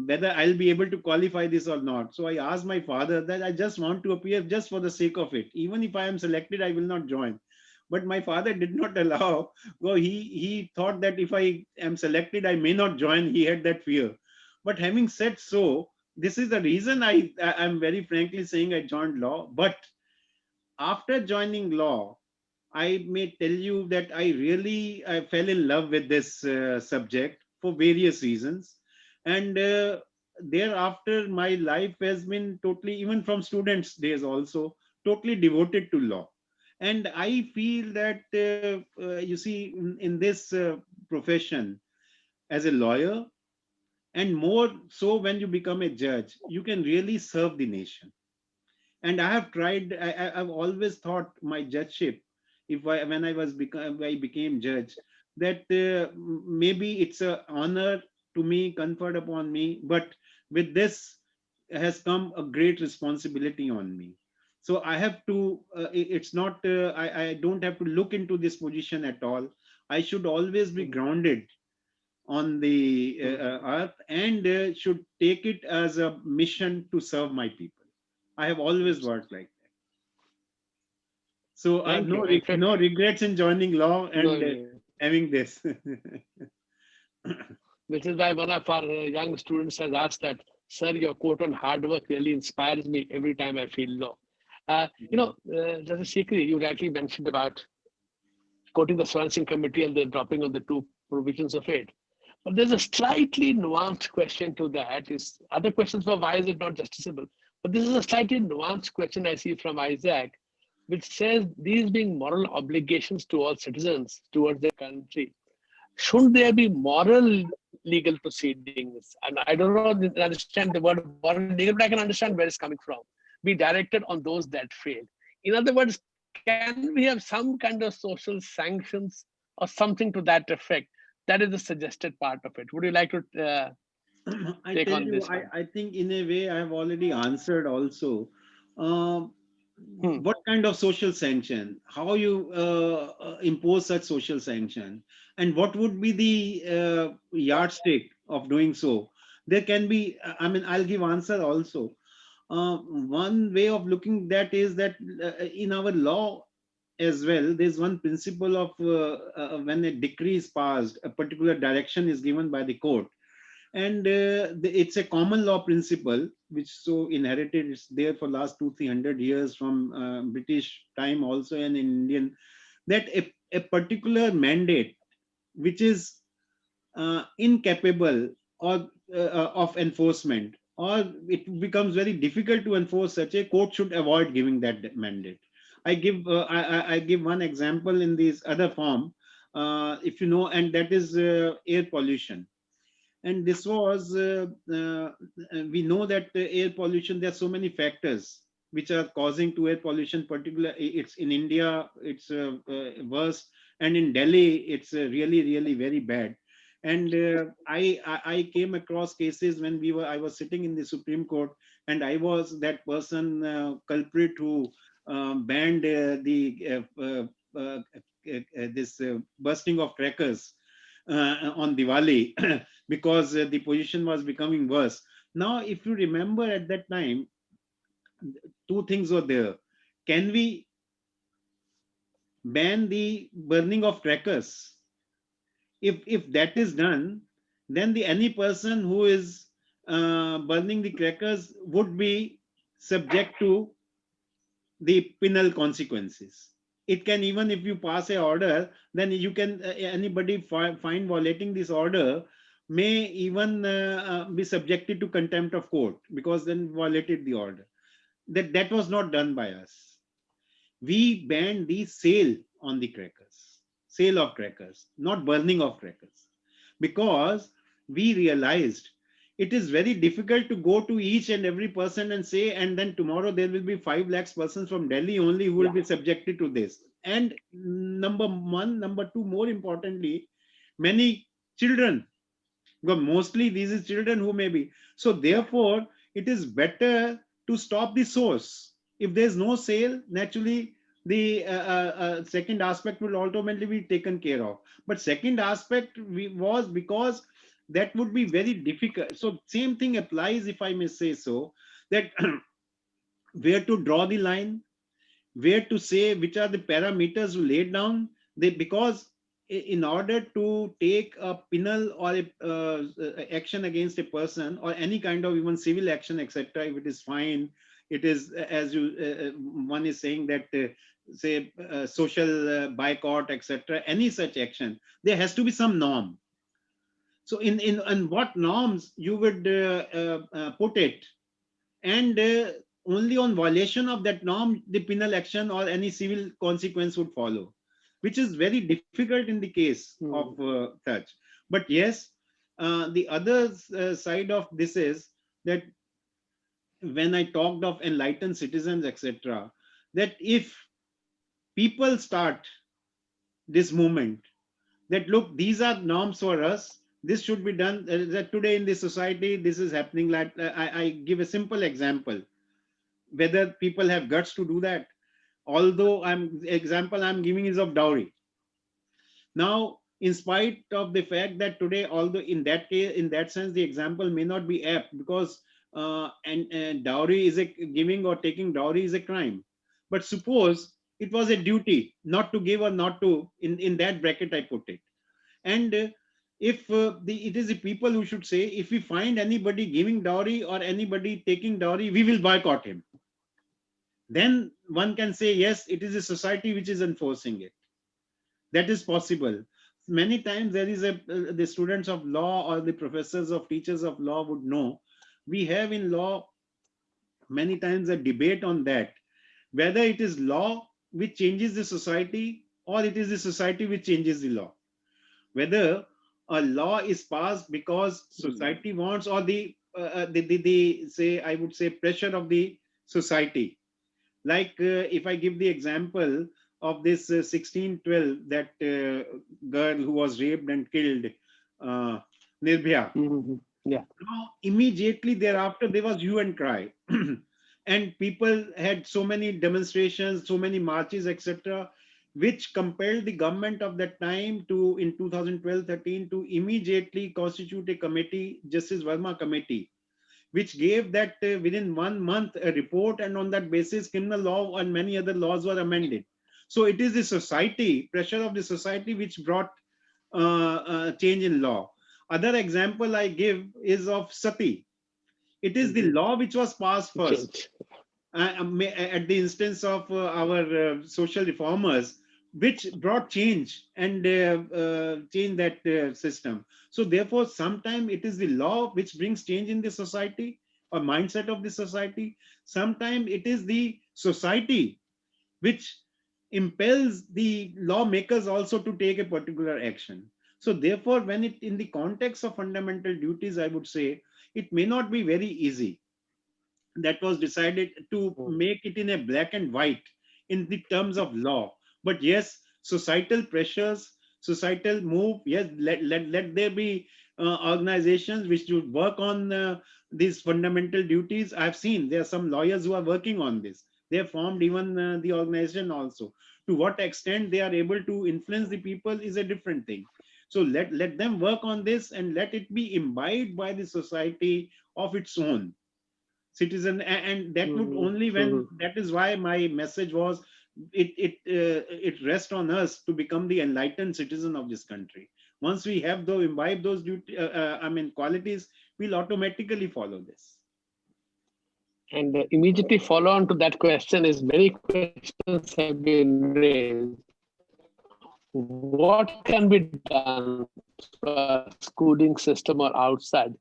whether I'll be able to qualify this or not. So I asked my father that I just want to appear just for the sake of it. Even if I am selected, I will not join. But my father did not allow. Well, he thought that if I am selected, I may not join. He had that fear. But having said so, this is the reason I'm very frankly saying I joined law. But after joining law, I may tell you that I fell in love with this subject for various reasons. And thereafter, my life has been totally, even from students' days also, totally devoted to law. And I feel that, you see, in this profession, as a lawyer, and more so when you become a judge, you can really serve the nation. And I have tried, I've always thought my judgeship, if I when I was become I became judge, that maybe it's an honor to me, conferred upon me, but with this has come a great responsibility on me. So I have to, it's not, I don't have to look into this position at all. I should always be grounded on the earth, and should take it as a mission to serve my people. I have always worked like So Thank you. In fact, no regrets in joining law no, and having this. which is why one of our young students has asked that, sir, your quote on hard work really inspires me every time I feel low. Justice Sikri, you rightly mentioned about quoting the Swansea Committee and the dropping of the two provisions of it. But there's a slightly nuanced question to that. Is other questions for why is it not justiciable? But this is a slightly nuanced question I see from Isaac, which says these being moral obligations to all citizens towards their country, shouldn't there be moral legal proceedings? And I don't know, understand the word moral legal, but I can understand where it's coming from. Be directed on those that fail. In other words, can we have some kind of social sanctions or something to that effect? That is the suggested part of it. Would you like to I take tell on you, this one? I think in a way I have already answered also. Um, Hmm. what kind of social sanction? How you impose such social sanction? And what would be the yardstick of doing so? There can be, I mean, I'll give answer also. One way of looking that is that in our law as well, there's one principle of when a decree is passed, a particular direction is given by the court, and it's a common law principle which so inherited, it's there for last 200-300 years from British time also, and in Indian, that a particular mandate which is incapable or of enforcement, or it becomes very difficult to enforce, such a court should avoid giving that mandate. I give one example in this other form, if you know, and that is air pollution. And this was we know that air pollution, there are so many factors which are causing to air pollution, particularly it's in India, it's worse, and in Delhi it's really very bad. And I came across cases when I was sitting in the Supreme Court, and I was that person culprit who banned this bursting of crackers on Diwali because the position was becoming worse. Now, if you remember at that time, two things were there. Can we ban the burning of crackers? If that is done, then any person who is burning the crackers would be subject to the penal consequences. It can, even if you pass a order, then you can anybody find violating this order may even be subjected to contempt of court, because then violated the order. That was not done by us. We banned the sale on the crackers, sale of crackers, not burning of crackers, because we realized it is very difficult to go to each and every person and say, and then tomorrow there will be 5 lakhs persons from Delhi only who will Yeah. be subjected to this. And number one, number two, more importantly, many children, because mostly these are children who may be. So Yeah. therefore, it is better to stop the source. If there's no sale, naturally the second aspect will ultimately be taken care of. But second aspect was because that would be very difficult. So same thing applies, if I may say so, that where to draw the line, where to say which are the parameters to lay down. Because in order to take a penal or action against a person, or any kind of even civil action, etc., if it is fine, it is as you one is saying that say social boycott, etc., any such action, there has to be some norm. So in what norms you would put it, and only on violation of that norm the penal action or any civil consequence would follow, which is very difficult in the case of Hmm. such. But yes, the other side of this is that when I talked of enlightened citizens, etc., that if people start this movement, that look, these are norms for us, this should be done, that today in this society this is happening, like I give a simple example, whether people have guts to do that. Although I'm giving is of dowry. Now, in spite of the fact that today, although in that case, in that sense, the example may not be apt, because and dowry is a giving or taking dowry is a crime. But suppose it was a duty not to give or not to, in that bracket I put it. And if it is the people who should say, if we find anybody giving dowry or anybody taking dowry, we will boycott him. Then one can say, yes, it is a society which is enforcing it. That is possible. Many times there is the students of law or the professors of teachers of law would know, we have in law many times a debate on that, whether it is law which changes the society or it is the society which changes the law. Whether a law is passed because society wants, or the say, I would say, pressure of the society. Like if I give the example of this 1612, that girl who was raped and killed, Nirbhaya. Yeah. Now, immediately thereafter, there was hue and cry. And people had so many demonstrations, so many marches, etc., which compelled the government of that time to, in 2012-13, to immediately constitute a committee, Justice Verma Committee, which gave that within 1 month a report, and on that basis, criminal law and many other laws were amended. So it is the society, pressure of the society, which brought change in law. Other example I give is of sati. It is the law which was passed first at the instance of our social reformers, which brought change and changed that system. So therefore, sometimes it is the law which brings change in the society or mindset of the society. Sometimes it is the society which impels the lawmakers also to take a particular action. So therefore, when it, in the context of fundamental duties, I would say it may not be very easy. That was decided to make it in a black and white in the terms of law. But yes, societal pressures, societal move, yes, let there be organizations which should work on these fundamental duties. I've seen there are some lawyers who are working on this. They have formed even the organization also. To what extent they are able to influence the people is a different thing. So let them work on this, and let it be imbibed by the society of its own citizen. And that would only, when, that is why my message was, it rests on us to become the enlightened citizen of this country. Once we have though imbibe those qualities, we'll automatically follow this. And immediately follow on to that question is, many questions have been raised. What can be done, schooling system or outside,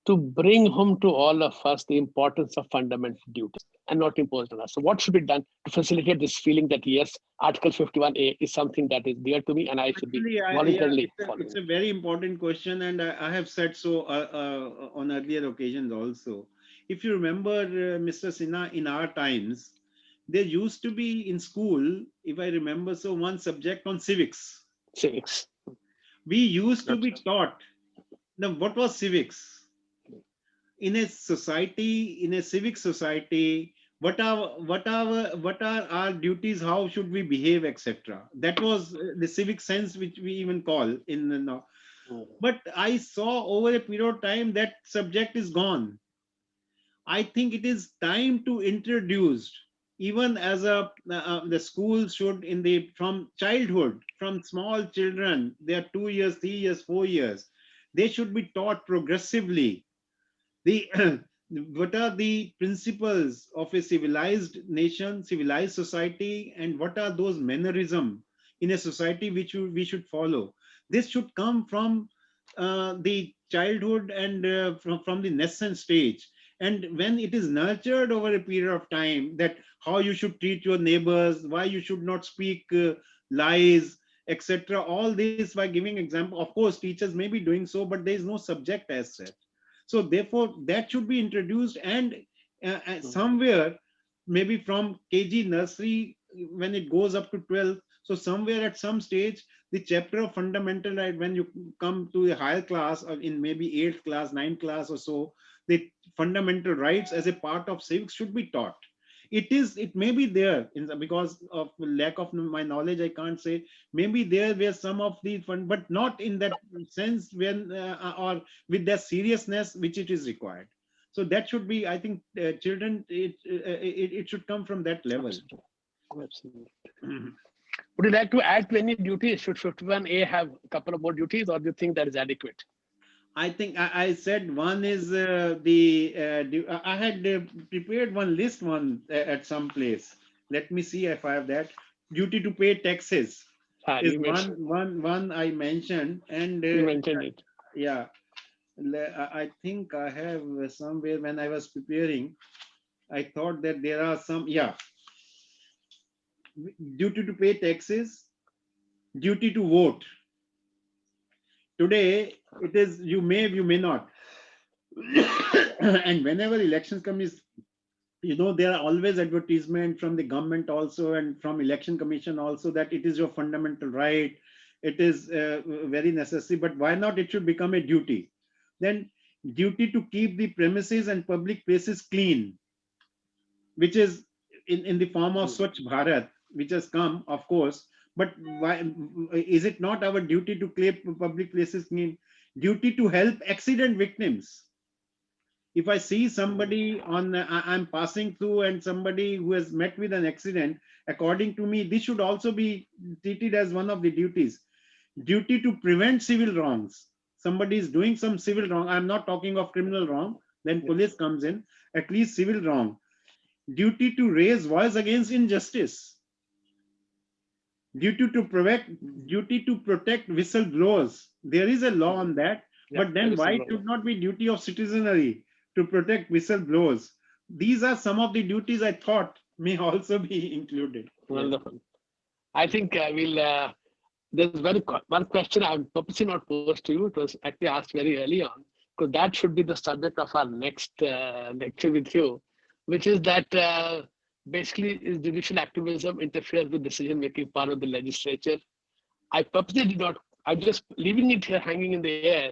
to bring home to all of us the importance of fundamental duties and not imposed on us? So what should be done to facilitate this feeling that, yes, Article 51A is something that is dear to me and I should be voluntarily following? It's a very important question, and I have said so on earlier occasions also. If you remember, Mr. Sinha, in our times, there used to be in school, if I remember, so one subject on civics. Civics. We used to be taught. Now, what was civics? In a society, in a civic society, what are our duties? How should we behave, etc. That was the civic sense, which we even call in the now. But I saw over a period of time that subject is gone. I think it is time to introduce, even as the schools should, in the from childhood, from small children, they are 2 years, 3 years, 4 years, they should be taught progressively the what are the principles of a civilized nation, civilized society, and what are those mannerisms in a society which we should follow. This should come from the childhood and from the nascent stage. And when it is nurtured over a period of time, that how you should treat your neighbors, why you should not speak lies, etc. All this by giving example. Of course, teachers may be doing so, but there is no subject as such. So therefore, that should be introduced, and somewhere, maybe from KG nursery, when it goes up to 12, so somewhere at some stage, the chapter of fundamental right, when you come to a higher class, or in maybe 8th class, 9th class or so, the fundamental rights as a part of civics should be taught. It may be there because of lack of my knowledge, I can't say. Maybe there were some of the fun, but not in that sense when or with that seriousness which it is required. So that should be, I think, children. It should come from that level. Absolutely. Would you like to add to any duties? Should 51A have a couple of more duties, or do you think that is adequate? I think I said one is I had prepared one list at some place. Let me see if I have that. Duty to pay taxes is You mentioned, one I mentioned, and you mentioned it. yeah, I think I have somewhere when I was preparing. I thought that there are some, yeah, duty to pay taxes, duty to vote. Today it is you may not, and whenever elections come, is there are always advertisement from the government also and from election commission also that it is your fundamental right, it is very necessary, but why not it should become a duty? Then duty to keep the premises and public places clean, which is in the form of Swachh Bharat, which has come, of course, but why is it not our duty to keep public places clean? Duty to help accident victims. If I see somebody I'm passing through and somebody who has met with an accident, according to me, this should also be treated as one of the duties. Duty to prevent civil wrongs. Somebody is doing some civil wrong. I'm not talking of criminal wrong. Then police comes in, at least civil wrong. Duty to raise voice against injustice. Duty to protect whistleblowers. There is a law on that, but then why it should not be duty of citizenry to protect whistleblowers? These are some of the duties I thought may also be included. Wonderful. Yes. I think there's one question I'm purposely not posed to you. It was actually asked very early on, because that should be the subject of our next lecture with you, which is that basically is judicial activism interferes with decision-making power of the legislature. I purposely did not. I'm just leaving it here hanging in the air.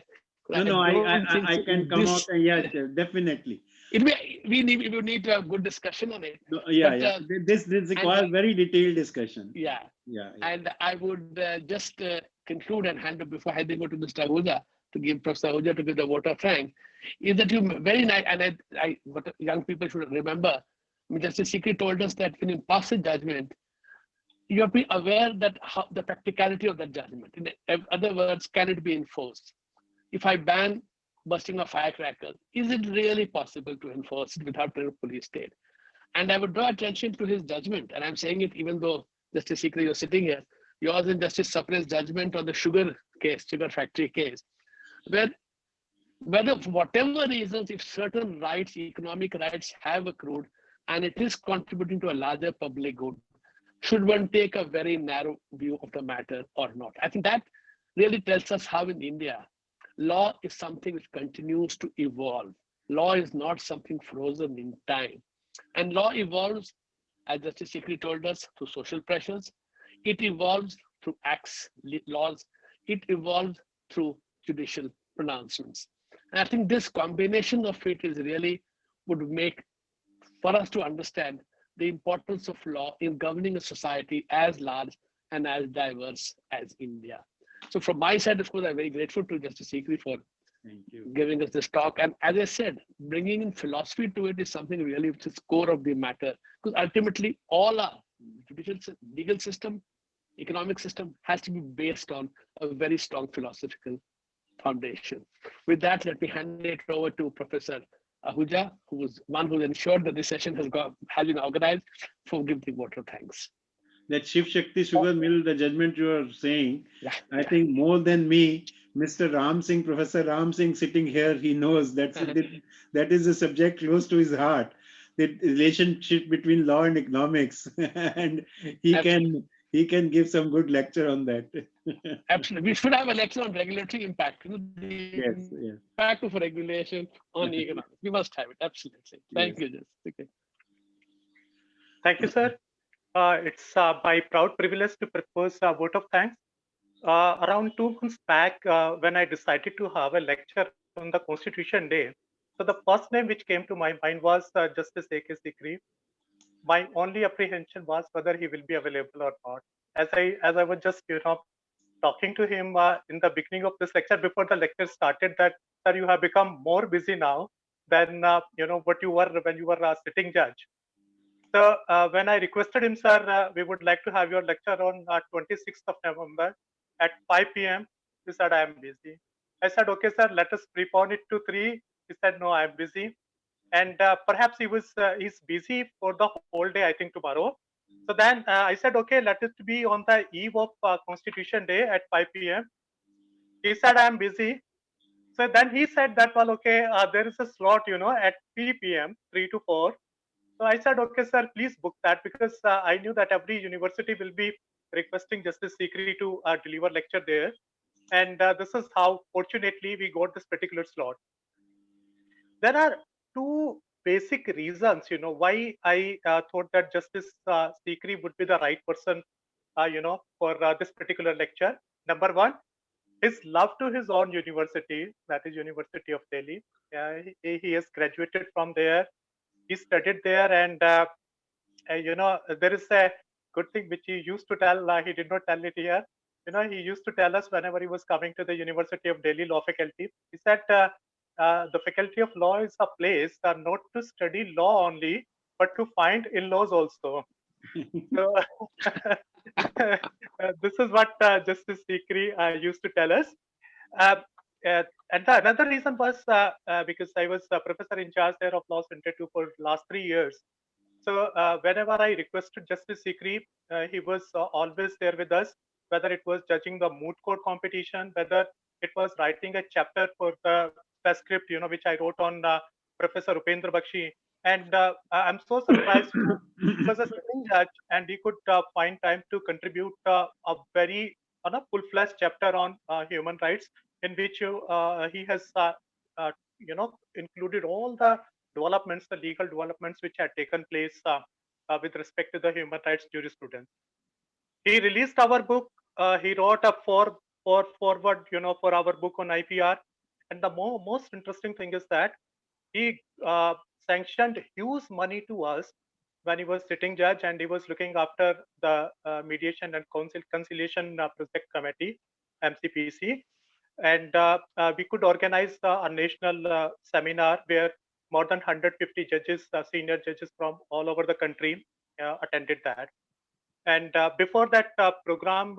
No, I can come out and yes, definitely. We need a good discussion on it. No, yeah. This requires very detailed discussion. Yeah. And I would just conclude and hand over before handing over to Mr. Ahuja to give Professor Ahuja to give the vote of thanks. Is that you very nice, and what young people should remember. Justice Sikri told us that when you pass a judgment, you have to be aware that the practicality of that judgment. In other words, can it be enforced? If I ban busting of firecrackers, is it really possible to enforce it without a police state? And I would draw attention to his judgment, and I'm saying it even though Justice Sikri, you're sitting here, yours and Justice Sapra's judgment on the sugar factory case, where whether for whatever reasons, if certain rights, economic rights have accrued, and it is contributing to a larger public good, should one take a very narrow view of the matter or not? I think that really tells us how in India, law is something which continues to evolve. Law is not something frozen in time. And law evolves, as Justice Sikri told us, through social pressures. It evolves through acts, laws. It evolves through judicial pronouncements. And I think this combination of it is really would make for us to understand the importance of law in governing a society as large and as diverse as India. So from my side, of course, I'm very grateful to Justice Sikri for giving us this talk. And as I said, bringing in philosophy to it is something really which is core of the matter. Because ultimately, all our judicial, legal system, economic system has to be based on a very strong philosophical foundation. With that, let me hand it over to Professor Ahuja, who is one who ensured that this session has been organized, for giving the vote of thanks. That Shiv Shakti Sugar Mill, the judgment you are saying, I think more than me, Mr. Ram Singh, Professor Ram Singh sitting here, he knows that is a subject close to his heart, the relationship between law and economics, and he can give some good lecture on that. Absolutely, we should have a lecture on regulatory impact. Yes. Impact of regulation on economics. We must have it. Absolutely. Thank you, Justice. Thank you, sir. It's my proud privilege to propose a vote of thanks. Around 2 months back, when I decided to have a lecture on the Constitution Day, so the first name which came to my mind was Justice A.K. Sikri. My only apprehension was whether he will be available or not. As I was just talking to him in the beginning of this lecture, before the lecture started, that sir, you have become more busy now than what you were when you were a sitting judge. So when I requested him, sir, we would like to have your lecture on 26th of November at 5 p.m. He said, I am busy. I said, okay, sir, let us prepone it to 3. He said, no, I am busy. And perhaps he's busy for the whole day, I think, tomorrow. So then I said, okay, let it be on the eve of Constitution Day at 5 p.m. He said, I am busy. So then he said that, well, okay, there is a slot, at 3 p.m., 3 to 4. So I said, okay, sir, please book that, because I knew that every university will be requesting Justice Sikri to deliver lecture there. And this is how, fortunately, we got this particular slot. There are two basic reasons, why I thought that Justice Sikri would be the right person, for this particular lecture. Number one, his love to his own university, that is University of Delhi. He has graduated from there. He studied there, and there is a good thing which he used to tell. He did not tell it here. He used to tell us whenever he was coming to the University of Delhi Law Faculty. He said the Faculty of Law is a place not to study law only, but to find in-laws also. So this is what Justice Sikri used to tell us. Uh, and the another reason was because I was a professor in charge there of Law Center 2 for last 3 years. So whenever I requested Justice Sikri, he was always there with us, whether it was judging the moot court competition, whether it was writing a chapter for the spec script, which I wrote on Professor Upendra Bakshi. And I'm so surprised. He was a sitting judge, and he could find time to contribute a very full-fledged chapter on human rights, in which he has included all the developments, the legal developments which had taken place with respect to the human rights jurisprudence. He released our book. He wrote a forward, for our book on IPR. And the most interesting thing is that he sanctioned huge money to us when he was sitting judge, and he was looking after the mediation and conciliation project committee, MCPC. And we could organize a national seminar where more than 150 judges, senior judges from all over the country attended that. And before that program,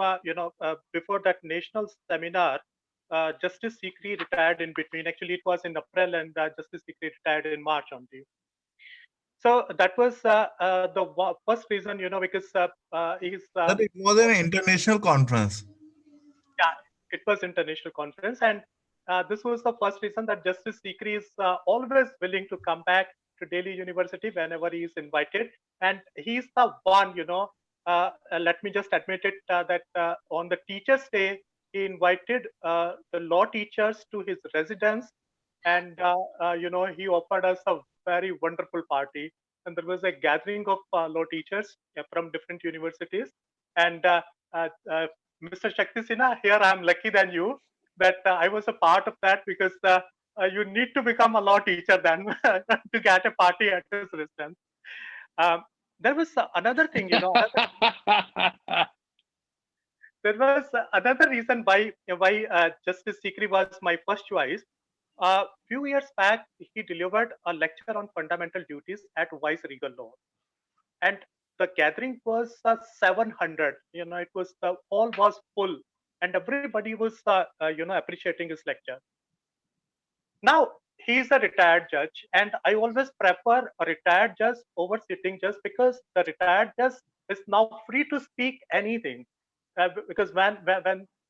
before that national seminar, Justice Sikri retired in between. Actually, it was in April, and Justice Sikri retired in March only. So that was the first reason, because he's. That it was an international conference. Yeah, it was international conference, and this was the first reason that Justice Sikri is always willing to come back to Delhi University whenever he is invited, and he's the one, let me just admit it, that on the Teachers' Day, he invited the law teachers to his residence, and he offered us a very wonderful party, and there was a gathering of law teachers from different universities, and Mr. Shakti Sinha, here I am lucky than you that I was a part of that, because you need to become a law teacher then to get a party at his residence. There was another thing, there was another reason why Justice Sikri was my first choice. A few years back, he delivered a lecture on fundamental duties at Vice Regal Law, and the gathering was 700. It was the hall was full, and everybody was appreciating his lecture. Now he's a retired judge, and I always prefer a retired judge over sitting judge, because the retired judge is now free to speak anything. Because when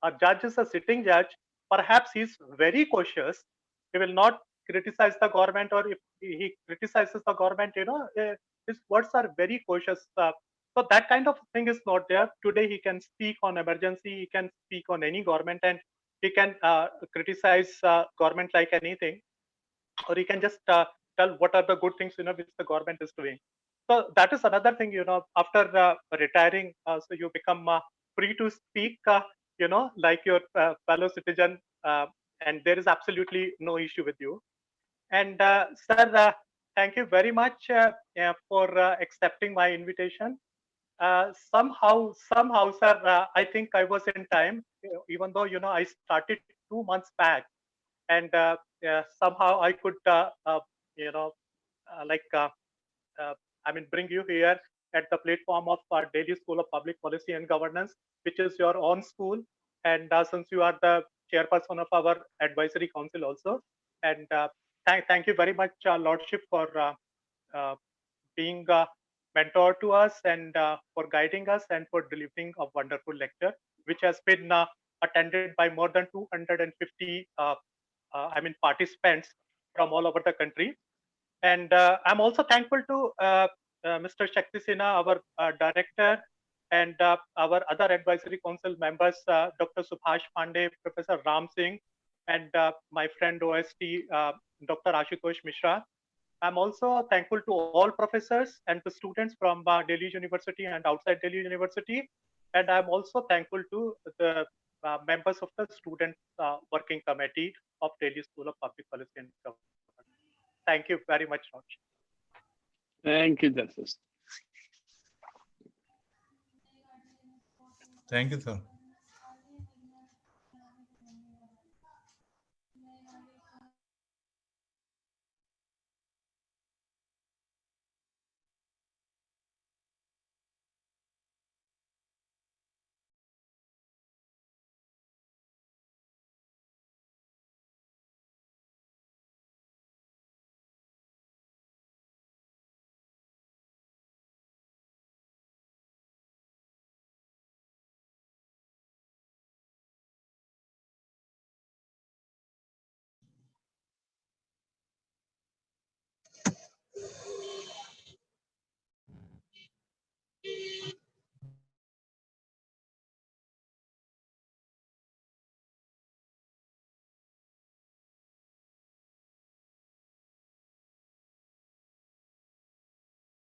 a judge is a sitting judge, perhaps he's very cautious. He will not criticize the government, or if he criticizes the government, his words are very cautious. So that kind of thing is not there. Today he can speak on emergency, he can speak on any government, and he can criticize government like anything, or he can just tell what are the good things which the government is doing. So that is another thing. After retiring, so you become free to speak, like your fellow citizen, and there is absolutely no issue with you. And sir, thank you very much for accepting my invitation. Somehow, sir, I think I was in time, even though I started 2 months back, and somehow I could, like bring you here at the platform of Delhi School of Public Policy and Governance, which is your own school. And since you are the chairperson of our advisory council also, and thank you very much, Lordship, for being a mentor to us and for guiding us and for delivering a wonderful lecture, which has been attended by more than 250 participants from all over the country. And I'm also thankful to Mr. Shakti Sinha, our director, and our other advisory council members, Dr. Subhash Pandey, Professor Ram Singh, and my friend OST, Dr. Ashutosh Mishra. I'm also thankful to all professors and the students from Delhi University and outside Delhi University. And I'm also thankful to the members of the student working committee of Delhi School of Public Policy and Government. Thank you very much, Raj. Thank you, Justice. Thank you, sir.